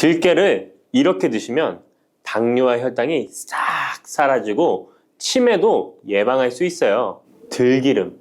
들깨를 이렇게 드시면 당뇨와 혈당이 싹 사라지고 치매도 예방할 수 있어요. 들기름,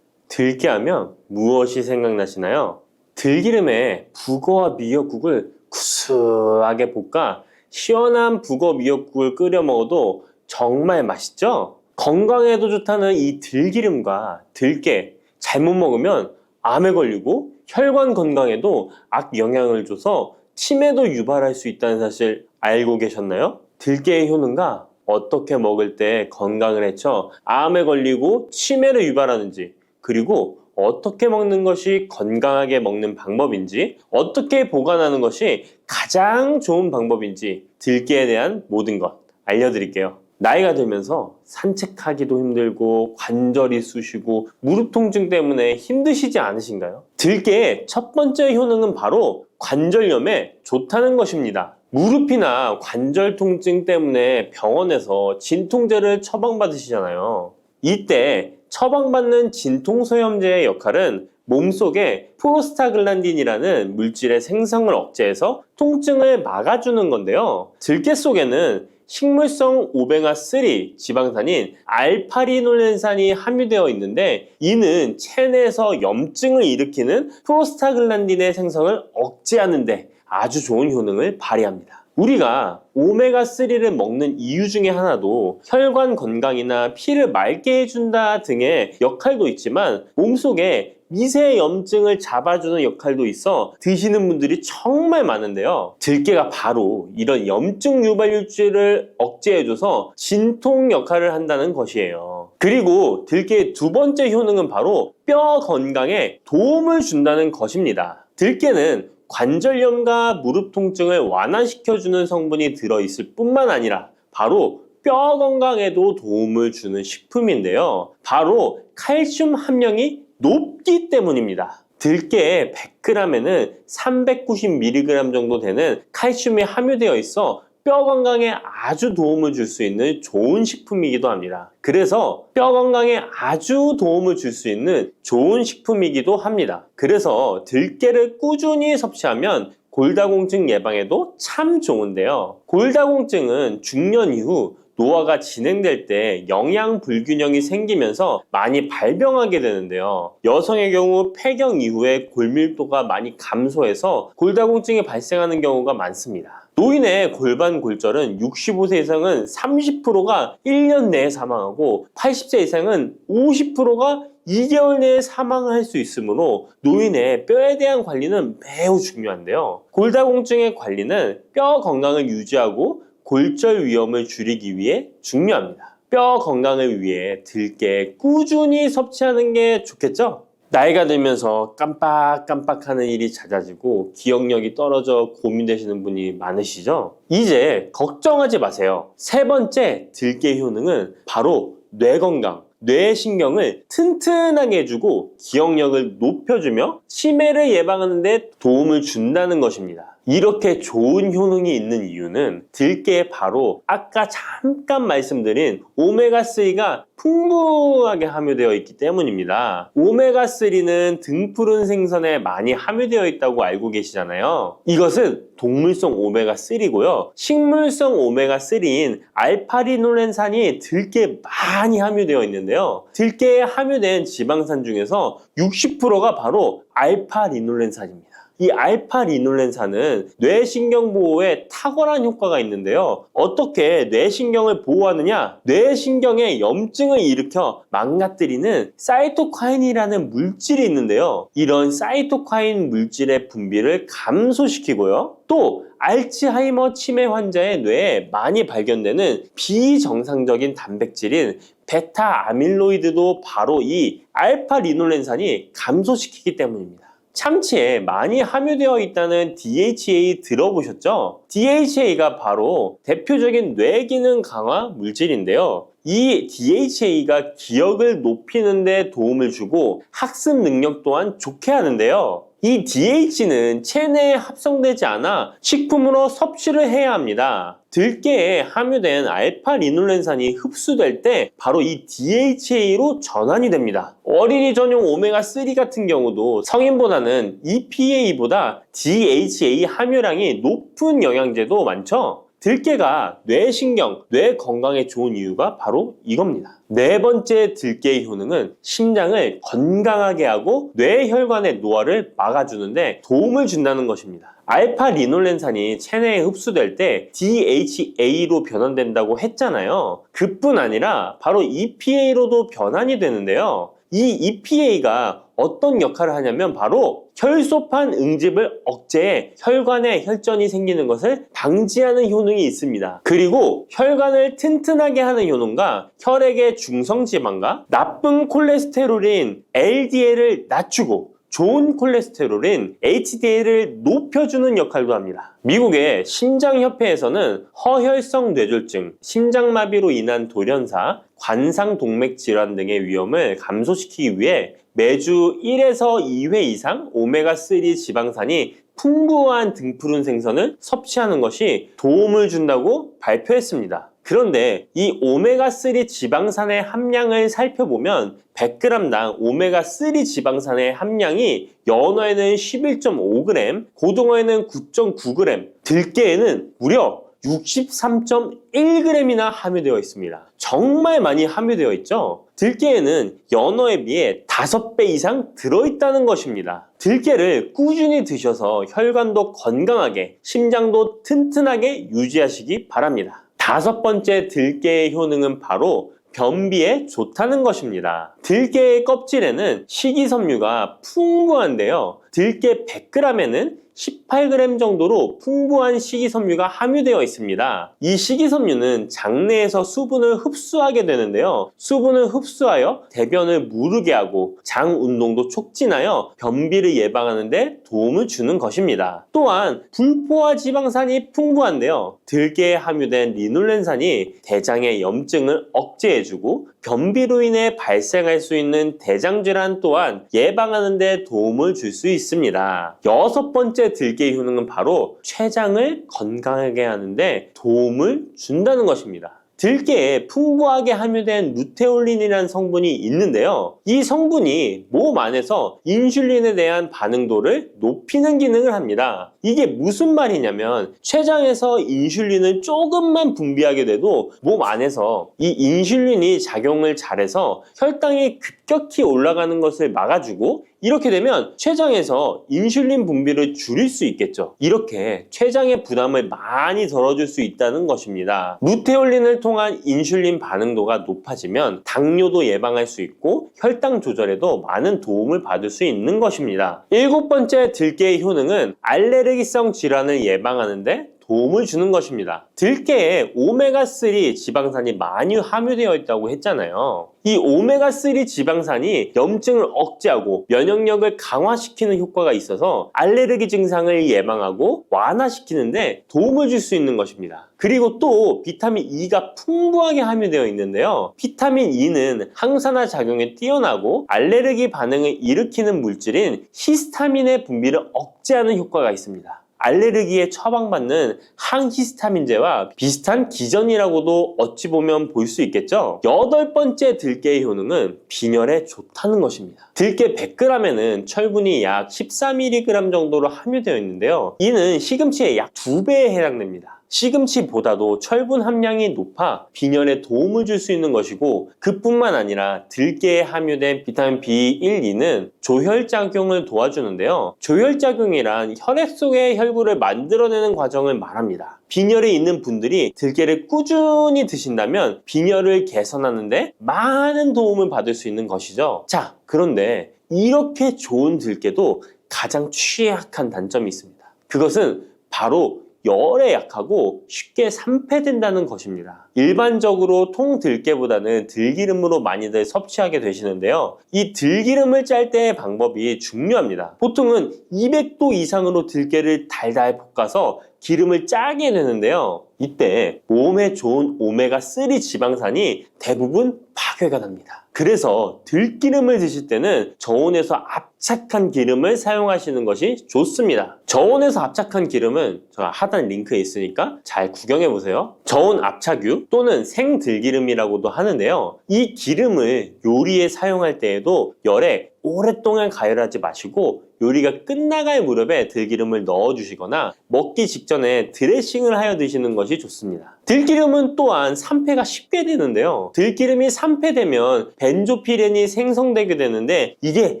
들깨하면 무엇이 생각나시나요? 들기름에 북어와 미역국을 구수하게 볶아 시원한 북어 미역국을 끓여 먹어도 정말 맛있죠? 건강에도 좋다는 이 들기름과 들깨 잘못 먹으면 암에 걸리고 혈관 건강에도 악영향을 줘서 치매도 유발할 수 있다는 사실 알고 계셨나요? 들깨의 효능과 어떻게 먹을 때 건강을 해쳐 암에 걸리고 치매를 유발하는지, 그리고 어떻게 먹는 것이 건강하게 먹는 방법인지, 어떻게 보관하는 것이 가장 좋은 방법인지 들깨에 대한 모든 것 알려드릴게요. 나이가 들면서 산책하기도 힘들고 관절이 쑤시고 무릎 통증 때문에 힘드시지 않으신가요? 들깨의 첫 번째 효능은 바로 관절염에 좋다는 것입니다. 무릎이나 관절 통증 때문에 병원에서 진통제를 처방받으시잖아요. 이때 처방받는 진통소염제의 역할은 몸속에 프로스타글란딘이라는 물질의 생성을 억제해서 통증을 막아주는 건데요. 들깨 속에는 식물성 오메가3 지방산인 알파리놀렌산이 함유되어 있는데, 이는 체내에서 염증을 일으키는 프로스타글란딘의 생성을 억제하는 데 아주 좋은 효능을 발휘합니다. 우리가 오메가3를 먹는 이유 중에 하나도 혈관 건강이나 피를 맑게 해준다 등의 역할도 있지만, 몸속에 미세 염증을 잡아주는 역할도 있어 드시는 분들이 정말 많은데요. 들깨가 바로 이런 염증 유발물질을 억제해줘서 진통 역할을 한다는 것이에요. 그리고 들깨의 두 번째 효능은 바로 뼈 건강에 도움을 준다는 것입니다. 들깨는 관절염과 무릎 통증을 완화시켜주는 성분이 들어있을 뿐만 아니라 바로 뼈 건강에도 도움을 주는 식품인데요. 바로 칼슘 함량이 높기 때문입니다. 들깨의 100g에는 390mg 정도 되는 칼슘이 함유되어 있어 뼈 건강에 아주 도움을 줄 수 있는 좋은 식품이기도 합니다. 그래서 뼈 건강에 아주 도움을 줄 수 있는 좋은 식품이기도 합니다. 그래서 들깨를 꾸준히 섭취하면 골다공증 예방에도 참 좋은데요. 골다공증은 중년 이후 노화가 진행될 때 영양 불균형이 생기면서 많이 발병하게 되는데요. 여성의 경우 폐경 이후에 골밀도가 많이 감소해서 골다공증이 발생하는 경우가 많습니다. 노인의 골반 골절은 65세 이상은 30%가 1년 내에 사망하고 80세 이상은 50%가 2개월 내에 사망을 할 수 있으므로 노인의 뼈에 대한 관리는 매우 중요한데요. 골다공증의 관리는 뼈 건강을 유지하고 골절 위험을 줄이기 위해 중요합니다. 뼈 건강을 위해 들깨 꾸준히 섭취하는 게 좋겠죠? 나이가 들면서 깜빡깜빡하는 일이 잦아지고 기억력이 떨어져 고민되시는 분이 많으시죠? 이제 걱정하지 마세요. 세 번째 들깨 효능은 바로 뇌 건강, 뇌신경을 튼튼하게 해주고 기억력을 높여주며 치매를 예방하는 데 도움을 준다는 것입니다. 이렇게 좋은 효능이 있는 이유는 들깨에 바로 아까 잠깐 말씀드린 오메가3가 풍부하게 함유되어 있기 때문입니다. 오메가3는 등푸른 생선에 많이 함유되어 있다고 알고 계시잖아요. 이것은 동물성 오메가3고요. 식물성 오메가3인 알파리놀렌산이 들깨에 많이 함유되어 있는데요. 들깨에 함유된 지방산 중에서 60%가 바로 알파리놀렌산입니다. 이 알파리놀렌산은 뇌신경 보호에 탁월한 효과가 있는데요. 어떻게 뇌신경을 보호하느냐? 뇌신경에 염증을 일으켜 망가뜨리는 사이토카인이라는 물질이 있는데요. 이런 사이토카인 물질의 분비를 감소시키고요. 또 알츠하이머 치매 환자의 뇌에 많이 발견되는 비정상적인 단백질인 베타 아밀로이드도 바로 이 알파리놀렌산이 감소시키기 때문입니다. 참치에 많이 함유되어 있다는 DHA 들어보셨죠? DHA가 바로 대표적인 뇌기능 강화 물질인데요. 이 DHA가 기억을 높이는 데 도움을 주고 학습 능력 또한 좋게 하는데요. 이 DH는 체내에 합성되지 않아 식품으로 섭취를 해야 합니다. 들깨에 함유된 알파리놀렌산이 흡수될 때 바로 이 DHA로 전환이 됩니다. 어린이 전용 오메가3 같은 경우도 성인보다는 EPA보다 DHA 함유량이 높은 영양제도 많죠. 들깨가 뇌신경, 뇌 건강에 좋은 이유가 바로 이겁니다. 네 번째 들깨의 효능은 심장을 건강하게 하고 뇌혈관의 노화를 막아주는데 도움을 준다는 것입니다. 알파리놀렌산이 체내에 흡수될 때 DHA로 변환된다고 했잖아요. 그뿐 아니라 바로 EPA로도 변환이 되는데요. 이 EPA가 어떤 역할을 하냐면 바로 혈소판 응집을 억제해 혈관에 혈전이 생기는 것을 방지하는 효능이 있습니다. 그리고 혈관을 튼튼하게 하는 효능과 혈액의 중성지방과 나쁜 콜레스테롤인 LDL을 낮추고 좋은 콜레스테롤인 HDL을 높여주는 역할도 합니다. 미국의 심장협회에서는 허혈성 뇌졸중, 심장마비로 인한 돌연사, 관상동맥 질환 등의 위험을 감소시키기 위해 매주 1에서 2회 이상 오메가3 지방산이 풍부한 등푸른 생선을 섭취하는 것이 도움을 준다고 발표했습니다. 그런데 이 오메가3 지방산의 함량을 살펴보면 100g당 오메가3 지방산의 함량이 연어에는 11.5g, 고등어에는 9.9g, 들깨에는 무려 63.1g이나 함유되어 있습니다. 정말 많이 함유되어 있죠? 들깨에는 연어에 비해 5배 이상 들어있다는 것입니다. 들깨를 꾸준히 드셔서 혈관도 건강하게, 심장도 튼튼하게 유지하시기 바랍니다. 5번째 들깨의 효능은 바로 변비에 좋다는 것입니다. 들깨의 껍질에는 식이섬유가 풍부한데요. 들깨 100g에는 18g 정도로 풍부한 식이섬유가 함유되어 있습니다. 이 식이섬유는 장내에서 수분을 흡수하게 되는데요. 수분을 흡수하여 대변을 무르게 하고 장 운동도 촉진하여 변비를 예방하는 데 도움을 주는 것입니다. 또한 불포화 지방산이 풍부한데요. 들깨에 함유된 리놀렌산이 대장의 염증을 억제해주고 변비로 인해 발생할 수 있는 대장질환 또한 예방하는 데 도움을 줄 수 있습니다. 6번째 들깨의 효능은 바로 췌장을 건강하게 하는데 도움을 준다는 것입니다. 들깨에 풍부하게 함유된 루테올린이라는 성분이 있는데요. 이 성분이 몸 안에서 인슐린에 대한 반응도를 높이는 기능을 합니다. 이게 무슨 말이냐면 췌장에서 인슐린을 조금만 분비하게 돼도 몸 안에서 이 인슐린이 작용을 잘해서 혈당이 급격히 올라가는 것을 막아주고 이렇게 되면 췌장에서 인슐린 분비를 줄일 수 있겠죠. 이렇게 췌장의 부담을 많이 덜어줄 수 있다는 것입니다. 루테올린을 통한 인슐린 반응도가 높아지면 당뇨도 예방할 수 있고 혈당 조절에도 많은 도움을 받을 수 있는 것입니다. 7번째 들깨의 효능은 알레르기성 질환을 예방하는데 도움을 주는 것입니다. 들깨에 오메가3 지방산이 많이 함유되어 있다고 했잖아요. 이 오메가3 지방산이 염증을 억제하고 면역력을 강화시키는 효과가 있어서 알레르기 증상을 예방하고 완화시키는데 도움을 줄 수 있는 것입니다. 그리고 또 비타민 E가 풍부하게 함유되어 있는데요. 비타민 E는 항산화 작용에 뛰어나고 알레르기 반응을 일으키는 물질인 히스타민의 분비를 억제하는 효과가 있습니다. 알레르기에 처방받는 항히스타민제와 비슷한 기전이라고도 어찌 보면 볼 수 있겠죠. 8번째 들깨의 효능은 빈혈에 좋다는 것입니다. 들깨 100g에는 철분이 약 14mg 정도로 함유되어 있는데요. 이는 시금치의 약 2배에 해당됩니다. 시금치보다도 철분 함량이 높아 빈혈에 도움을 줄 수 있는 것이고 그뿐만 아니라 들깨에 함유된 비타민 B1, 2는 조혈작용을 도와주는데요. 조혈작용이란 혈액 속의 혈구를 만들어내는 과정을 말합니다. 빈혈이 있는 분들이 들깨를 꾸준히 드신다면 빈혈을 개선하는데 많은 도움을 받을 수 있는 것이죠. 자, 그런데 이렇게 좋은 들깨도 가장 취약한 단점이 있습니다. 그것은 바로 열에 약하고 쉽게 산패된다는 것입니다. 일반적으로 통들깨보다는 들기름으로 많이들 섭취하게 되시는데요. 이 들기름을 짤 때의 방법이 중요합니다. 보통은 200도 이상으로 들깨를 달달 볶아서 기름을 짜게 되는데요. 이때 몸에 좋은 오메가3 지방산이 대부분 파괴가 납니다. 그래서 들기름을 드실 때는 저온에서 압착한 기름을 사용하시는 것이 좋습니다. 저온에서 압착한 기름은 제가 하단 링크에 있으니까 잘 구경해 보세요. 저온 압착유 또는 생들기름이라고도 하는데요. 이 기름을 요리에 사용할 때에도 열에 오랫동안 가열하지 마시고 요리가 끝나갈 무렵에 들기름을 넣어주시거나 먹기 직전에 드레싱을 하여 드시는 것이 좋습니다. 들기름은 또한 산패가 쉽게 되는데요. 들기름이 산패되면 벤조피렌이 생성되게 되는데 이게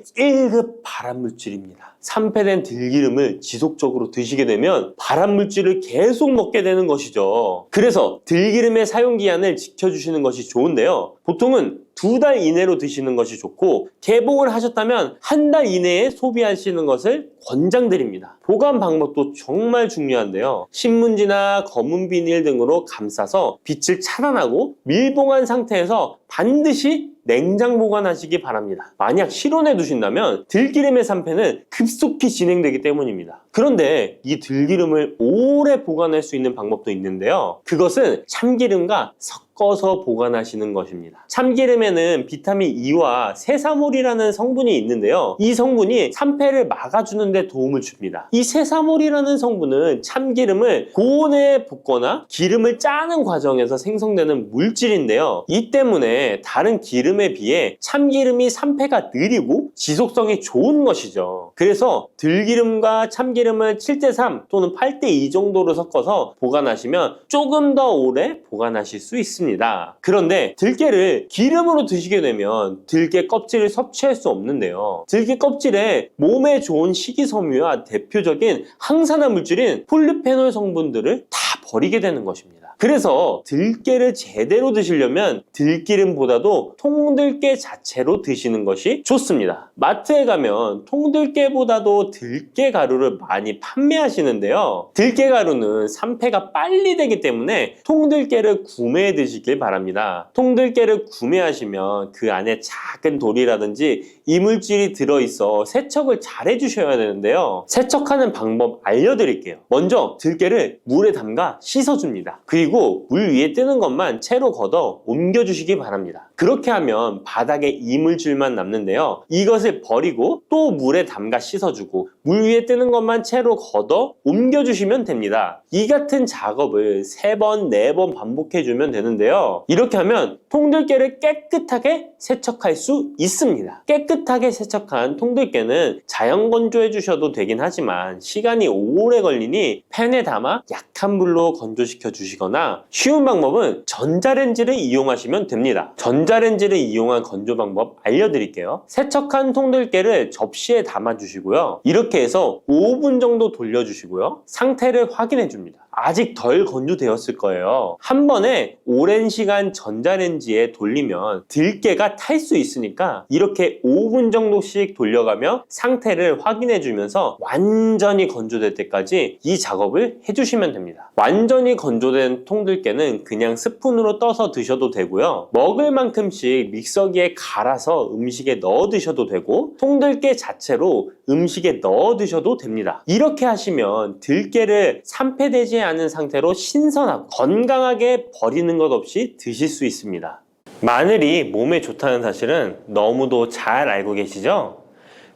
1급 발암물질입니다. 산패된 들기름을 지속적으로 드시게 되면 발암물질을 계속 먹게 되는 것이죠. 그래서 들기름의 사용기한을 지켜주시는 것이 좋은데요. 보통은 2달 이내로 드시는 것이 좋고 개봉을 하셨다면 1달 이내에 소비하시는 것을 권장드립니다. 보관 방법도 정말 중요한데요. 신문지나 검은 비닐 등으로 감싸서 빛을 차단하고 밀봉한 상태에서 반드시 냉장 보관하시기 바랍니다. 만약 실온에 두신다면 들기름의 산패는 급속히 진행되기 때문입니다. 그런데 이 들기름을 오래 보관할 수 있는 방법도 있는데요. 그것은 참기름과 섞어서 보관하시는 것입니다. 참기름에는 비타민 E와 세사몰이라는 성분이 있는데요. 이 성분이 산패를 막아주는 데 도움을 줍니다. 이 세사몰이라는 성분은 참기름을 고온에 볶거나 기름을 짜는 과정에서 생성되는 물질인데요. 이 때문에 다른 기름에 비해 참기름이 산패가 느리고 지속성이 좋은 것이죠. 그래서 들기름과 참기름을 7:3 또는 8:2 정도로 섞어서 보관하시면 조금 더 오래 보관하실 수 있습니다. 그런데 들깨를 기름으로 드시게 되면 들깨 껍질을 섭취할 수 없는데요. 들깨 껍질에 몸에 좋은 식이섬유와 대표적인 항산화 물질인 폴리페놀 성분들을 다 버리게 되는 것입니다. 그래서 들깨를 제대로 드시려면 들기름보다도 통들깨 자체로 드시는 것이 좋습니다. 마트에 가면 통들깨보다도 들깨 가루를 많이 판매하시는데요. 들깨 가루는 산패가 빨리 되기 때문에 통들깨를 구매해 드시길 바랍니다. 통들깨를 구매하시면 그 안에 작은 돌이라든지 이물질이 들어있어 세척을 잘 해주셔야 되는데요. 세척하는 방법 알려드릴게요. 먼저 들깨를 물에 담가 씻어줍니다. 그리고 물 위에 뜨는 것만 채로 걷어 옮겨주시기 바랍니다. 그렇게 하면 바닥에 이물질만 남는데요. 이것을 버리고 또 물에 담가 씻어주고 물 위에 뜨는 것만 채로 걷어 옮겨주시면 됩니다. 이 같은 작업을 3번, 4번 반복해주면 되는데요. 이렇게 하면 통들깨를 깨끗하게 세척할 수 있습니다. 깨끗하게 세척한 통들깨는 자연 건조해 주셔도 되긴 하지만 시간이 오래 걸리니 팬에 담아 약한 불로 건조시켜 주시거나 쉬운 방법은 전자레인지를 이용하시면 됩니다. 전자레인지를 이용한 건조 방법 알려드릴게요. 세척한 통들깨를 접시에 담아 주시고요. 이렇게 해서 5분 정도 돌려주시고요. 상태를 확인해 줍니다. 아직 덜 건조되었을 거예요. 한 번에 오랜 시간 전자레인지에 돌리면 들깨가 탈 수 있으니까 이렇게 5분 정도씩 돌려가며 상태를 확인해 주면서 완전히 건조될 때까지 이 작업을 해주시면 됩니다. 완전히 건조된 통들깨는 그냥 스푼으로 떠서 드셔도 되고요. 먹을 만큼씩 믹서기에 갈아서 음식에 넣어 드셔도 되고 통들깨 자체로 음식에 넣어 드셔도 됩니다. 이렇게 하시면 들깨를 산패되지 않은 상태로 신선하고 건강하게 버리는 것 없이 드실 수 있습니다. 마늘이 몸에 좋다는 사실은 너무도 잘 알고 계시죠?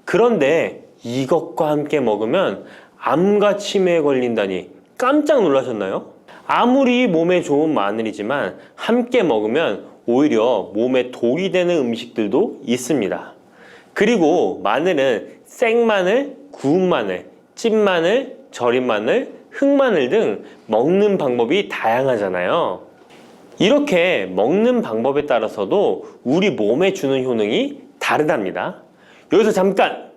그런데 이것과 함께 먹으면 암과 치매에 걸린다니 깜짝 놀라셨나요? 아무리 몸에 좋은 마늘이지만 함께 먹으면 오히려 몸에 독이 되는 음식들도 있습니다. 그리고 마늘은 생마늘, 구운 마늘, 찐마늘, 절인 마늘, 흑마늘 등 먹는 방법이 다양하잖아요. 이렇게 먹는 방법에 따라서도 우리 몸에 주는 효능이 다르답니다. 여기서 잠깐!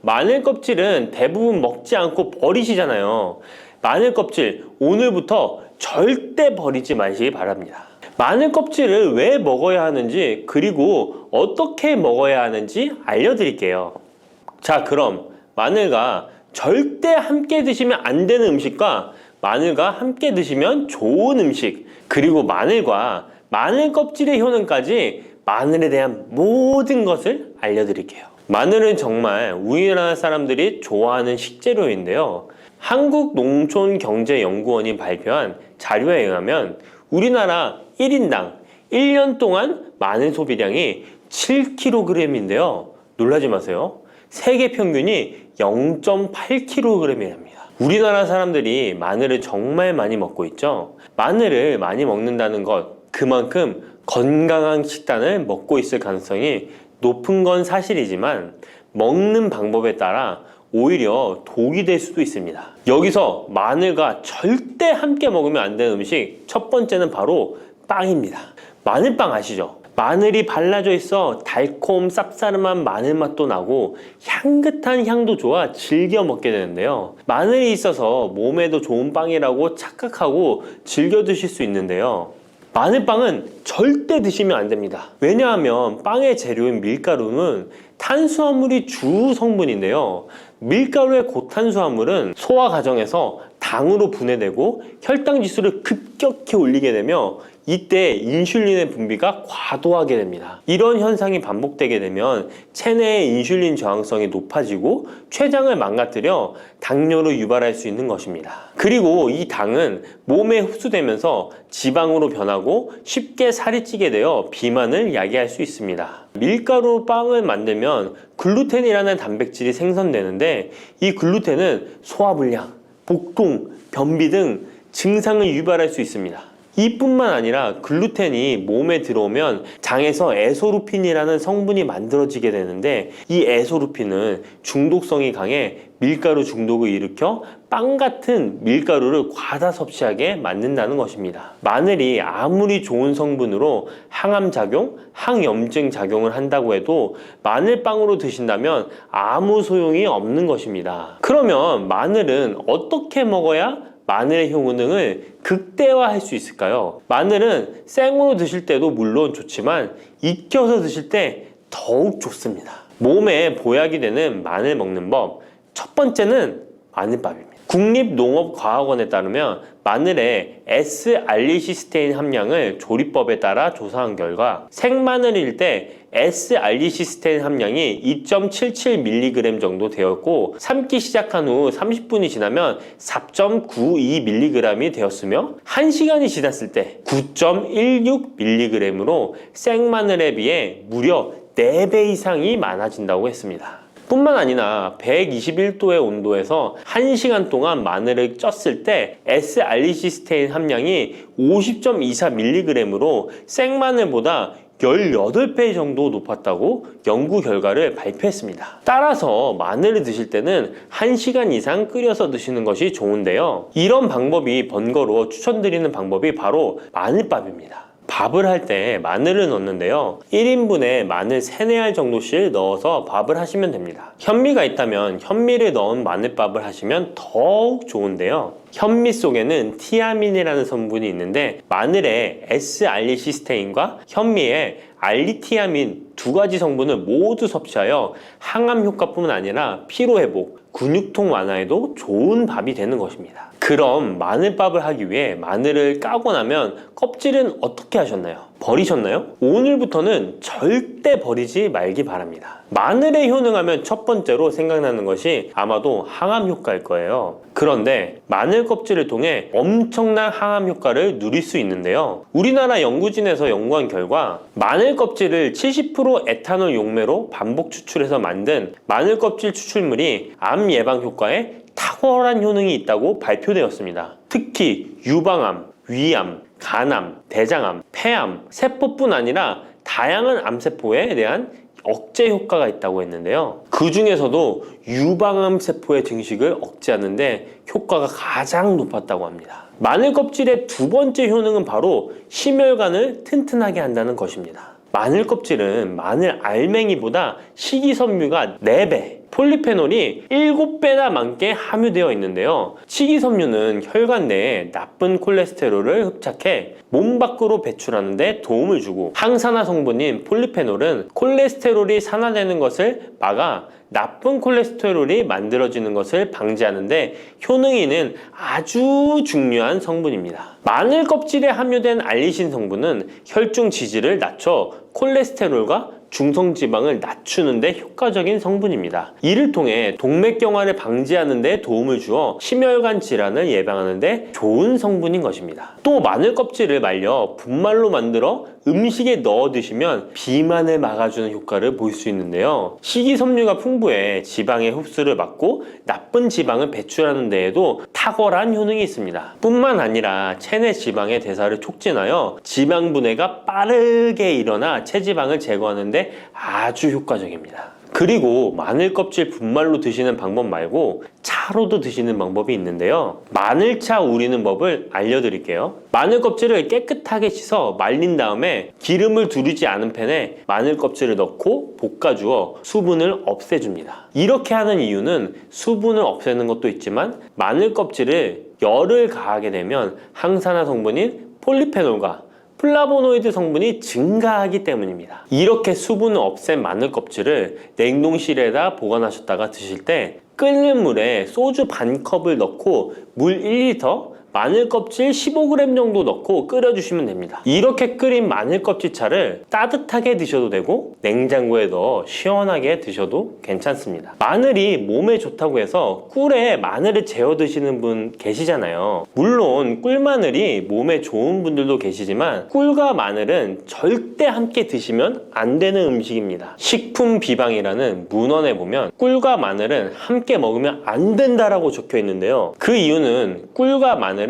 마늘 껍질은 대부분 먹지 않고 버리시잖아요. 마늘 껍질 오늘부터 절대 버리지 마시기 바랍니다. 마늘 껍질을 왜 먹어야 하는지 그리고 어떻게 먹어야 하는지 알려드릴게요. 자, 그럼 마늘과 절대 함께 드시면 안 되는 음식과 마늘과 함께 드시면 좋은 음식, 그리고 마늘과 마늘 껍질의 효능까지 마늘에 대한 모든 것을 알려드릴게요. 마늘은 정말 우리나라 사람들이 좋아하는 식재료인데요. 한국농촌경제연구원이 발표한 자료에 의하면 우리나라 1인당 1년 동안 마늘 소비량이 7kg인데요. 놀라지 마세요. 세계 평균이 0.8kg이랍니다. 우리나라 사람들이 마늘을 정말 많이 먹고 있죠. 마늘을 많이 먹는다는 것, 그만큼 건강한 식단을 먹고 있을 가능성이 높은 건 사실이지만 먹는 방법에 따라 오히려 독이 될 수도 있습니다. 여기서 마늘과 절대 함께 먹으면 안 되는 음식, 첫 번째는 바로 빵입니다. 마늘빵 아시죠? 마늘이 발라져 있어 달콤 쌉싸름한 마늘 맛도 나고 향긋한 향도 좋아 즐겨 먹게 되는데요. 마늘이 있어서 몸에도 좋은 빵이라고 착각하고 즐겨 드실 수 있는데요. 마늘빵은 절대 드시면 안 됩니다. 왜냐하면 빵의 재료인 밀가루는 탄수화물이 주 성분인데요. 밀가루의 고탄수화물은 소화 과정에서 당으로 분해되고 혈당 지수를 급격히 올리게 되며 이때 인슐린의 분비가 과도하게 됩니다. 이런 현상이 반복되게 되면 체내의 인슐린 저항성이 높아지고 췌장을 망가뜨려 당뇨를 유발할 수 있는 것입니다. 그리고 이 당은 몸에 흡수되면서 지방으로 변하고 쉽게 살이 찌게 되어 비만을 야기할 수 있습니다. 밀가루 빵을 만들면 글루텐이라는 단백질이 생성되는데 이 글루텐은 소화불량, 복통, 변비 등 증상을 유발할 수 있습니다. 이뿐만 아니라 글루텐이 몸에 들어오면 장에서 에소루핀이라는 성분이 만들어지게 되는데 이 에소루핀은 중독성이 강해 밀가루 중독을 일으켜 빵 같은 밀가루를 과다 섭취하게 만든다는 것입니다. 마늘이 아무리 좋은 성분으로 항암 작용, 항염증 작용을 한다고 해도 마늘빵으로 드신다면 아무 소용이 없는 것입니다. 그러면 마늘은 어떻게 먹어야 마늘의 효능을 극대화할 수 있을까요? 마늘은 생으로 드실 때도 물론 좋지만 익혀서 드실 때 더욱 좋습니다. 몸에 보약이 되는 마늘 먹는 법, 첫 번째는 마늘밥입니다. 국립농업과학원에 따르면 마늘의 S-알리시스테인 함량을 조리법에 따라 조사한 결과 생마늘일 때 S-알리시스테인 함량이 2.77mg 정도 되었고 삶기 시작한 후 30분이 지나면 4.92mg이 되었으며 1시간이 지났을 때 9.16mg으로 생마늘에 비해 무려 4배 이상이 많아진다고 했습니다. 뿐만 아니라 121도의 온도에서 1시간 동안 마늘을 쪘을 때 S-알리시스테인 함량이 50.24mg으로 생마늘보다 18배 정도 높았다고 연구 결과를 발표했습니다. 따라서 마늘을 드실 때는 1시간 이상 끓여서 드시는 것이 좋은데요. 이런 방법이 번거로워 추천드리는 방법이 바로 마늘밥입니다. 밥을 할 때 마늘을 넣는데요. 1인분에 마늘 3, 4알 정도씩 넣어서 밥을 하시면 됩니다. 현미가 있다면 현미를 넣은 마늘밥을 하시면 더욱 좋은데요. 현미 속에는 티아민이라는 성분이 있는데 마늘의 S-알리시스테인과 현미의 알리티아민 두 가지 성분을 모두 섭취하여 항암 효과뿐만 아니라 피로회복, 근육통 완화에도 좋은 밥이 되는 것입니다. 그럼 마늘밥을 하기 위해 마늘을 까고 나면 껍질은 어떻게 하셨나요? 버리셨나요? 오늘부터는 절대 버리지 말기 바랍니다. 마늘에 효능하면 첫 번째로 생각나는 것이 아마도 항암 효과일 거예요. 그런데 마늘 껍질을 통해 엄청난 항암 효과를 누릴 수 있는데요. 우리나라 연구진에서 연구한 결과 마늘 껍질을 70% 에탄올 용매로 반복 추출해서 만든 마늘 껍질 추출물이 암 예방 효과에 탁월한 효능이 있다고 발표되었습니다. 특히 유방암, 위암, 간암, 대장암, 폐암, 세포뿐 아니라 다양한 암세포에 대한 억제 효과가 있다고 했는데요. 그 중에서도 유방암 세포의 증식을 억제하는 데 효과가 가장 높았다고 합니다. 마늘 껍질의 두 번째 효능은 바로 심혈관을 튼튼하게 한다는 것입니다. 마늘 껍질은 마늘 알맹이보다 식이섬유가 4배, 폴리페놀이 7배나 많게 함유되어 있는데요. 식이섬유는 혈관 내에 나쁜 콜레스테롤을 흡착해 몸 밖으로 배출하는 데 도움을 주고 항산화 성분인 폴리페놀은 콜레스테롤이 산화되는 것을 막아 나쁜 콜레스테롤이 만들어지는 것을 방지하는 데 효능이 있는 아주 중요한 성분입니다. 마늘 껍질에 함유된 알리신 성분은 혈중 지지를 낮춰 콜레스테롤과 중성지방을 낮추는 데 효과적인 성분입니다. 이를 통해 동맥경화를 방지하는 데 도움을 주어 심혈관 질환을 예방하는 데 좋은 성분인 것입니다. 또 마늘 껍질을 말려 분말로 만들어 음식에 넣어 드시면 비만을 막아주는 효과를 볼 수 있는데요. 식이섬유가 풍부해 지방의 흡수를 막고 나쁜 지방을 배출하는 데에도 탁월한 효능이 있습니다. 뿐만 아니라 체내 지방의 대사를 촉진하여 지방 분해가 빠르게 일어나 체지방을 제거하는 데 아주 효과적입니다. 그리고 마늘 껍질 분말로 드시는 방법 말고 차로도 드시는 방법이 있는데요. 마늘차 우리는 법을 알려드릴게요. 마늘 껍질을 깨끗하게 씻어 말린 다음에 기름을 두르지 않은 팬에 마늘 껍질을 넣고 볶아주어 수분을 없애줍니다. 이렇게 하는 이유는 수분을 없애는 것도 있지만 마늘 껍질을 열을 가하게 되면 항산화 성분인 폴리페놀과 플라보노이드 성분이 증가하기 때문입니다. 이렇게 수분을 없앤 마늘 껍질을 냉동실에다 보관하셨다가 드실 때 끓는 물에 소주 반 컵을 넣고 물 1리터, 마늘 껍질 15g 정도 넣고 끓여주시면 됩니다. 이렇게 끓인 마늘 껍질차를 따뜻하게 드셔도 되고 냉장고에 넣어 시원하게 드셔도 괜찮습니다. 마늘이 몸에 좋다고 해서 꿀에 마늘을 재워 드시는 분 계시잖아요. 물론 꿀마늘이 몸에 좋은 분들도 계시지만 꿀과 마늘은 절대 함께 드시면 안 되는 음식입니다. 식품 비방이라는 문헌에 보면 꿀과 마늘은 함께 먹으면 안 된다라고 적혀 있는데요. 그 이유는 꿀과 마늘은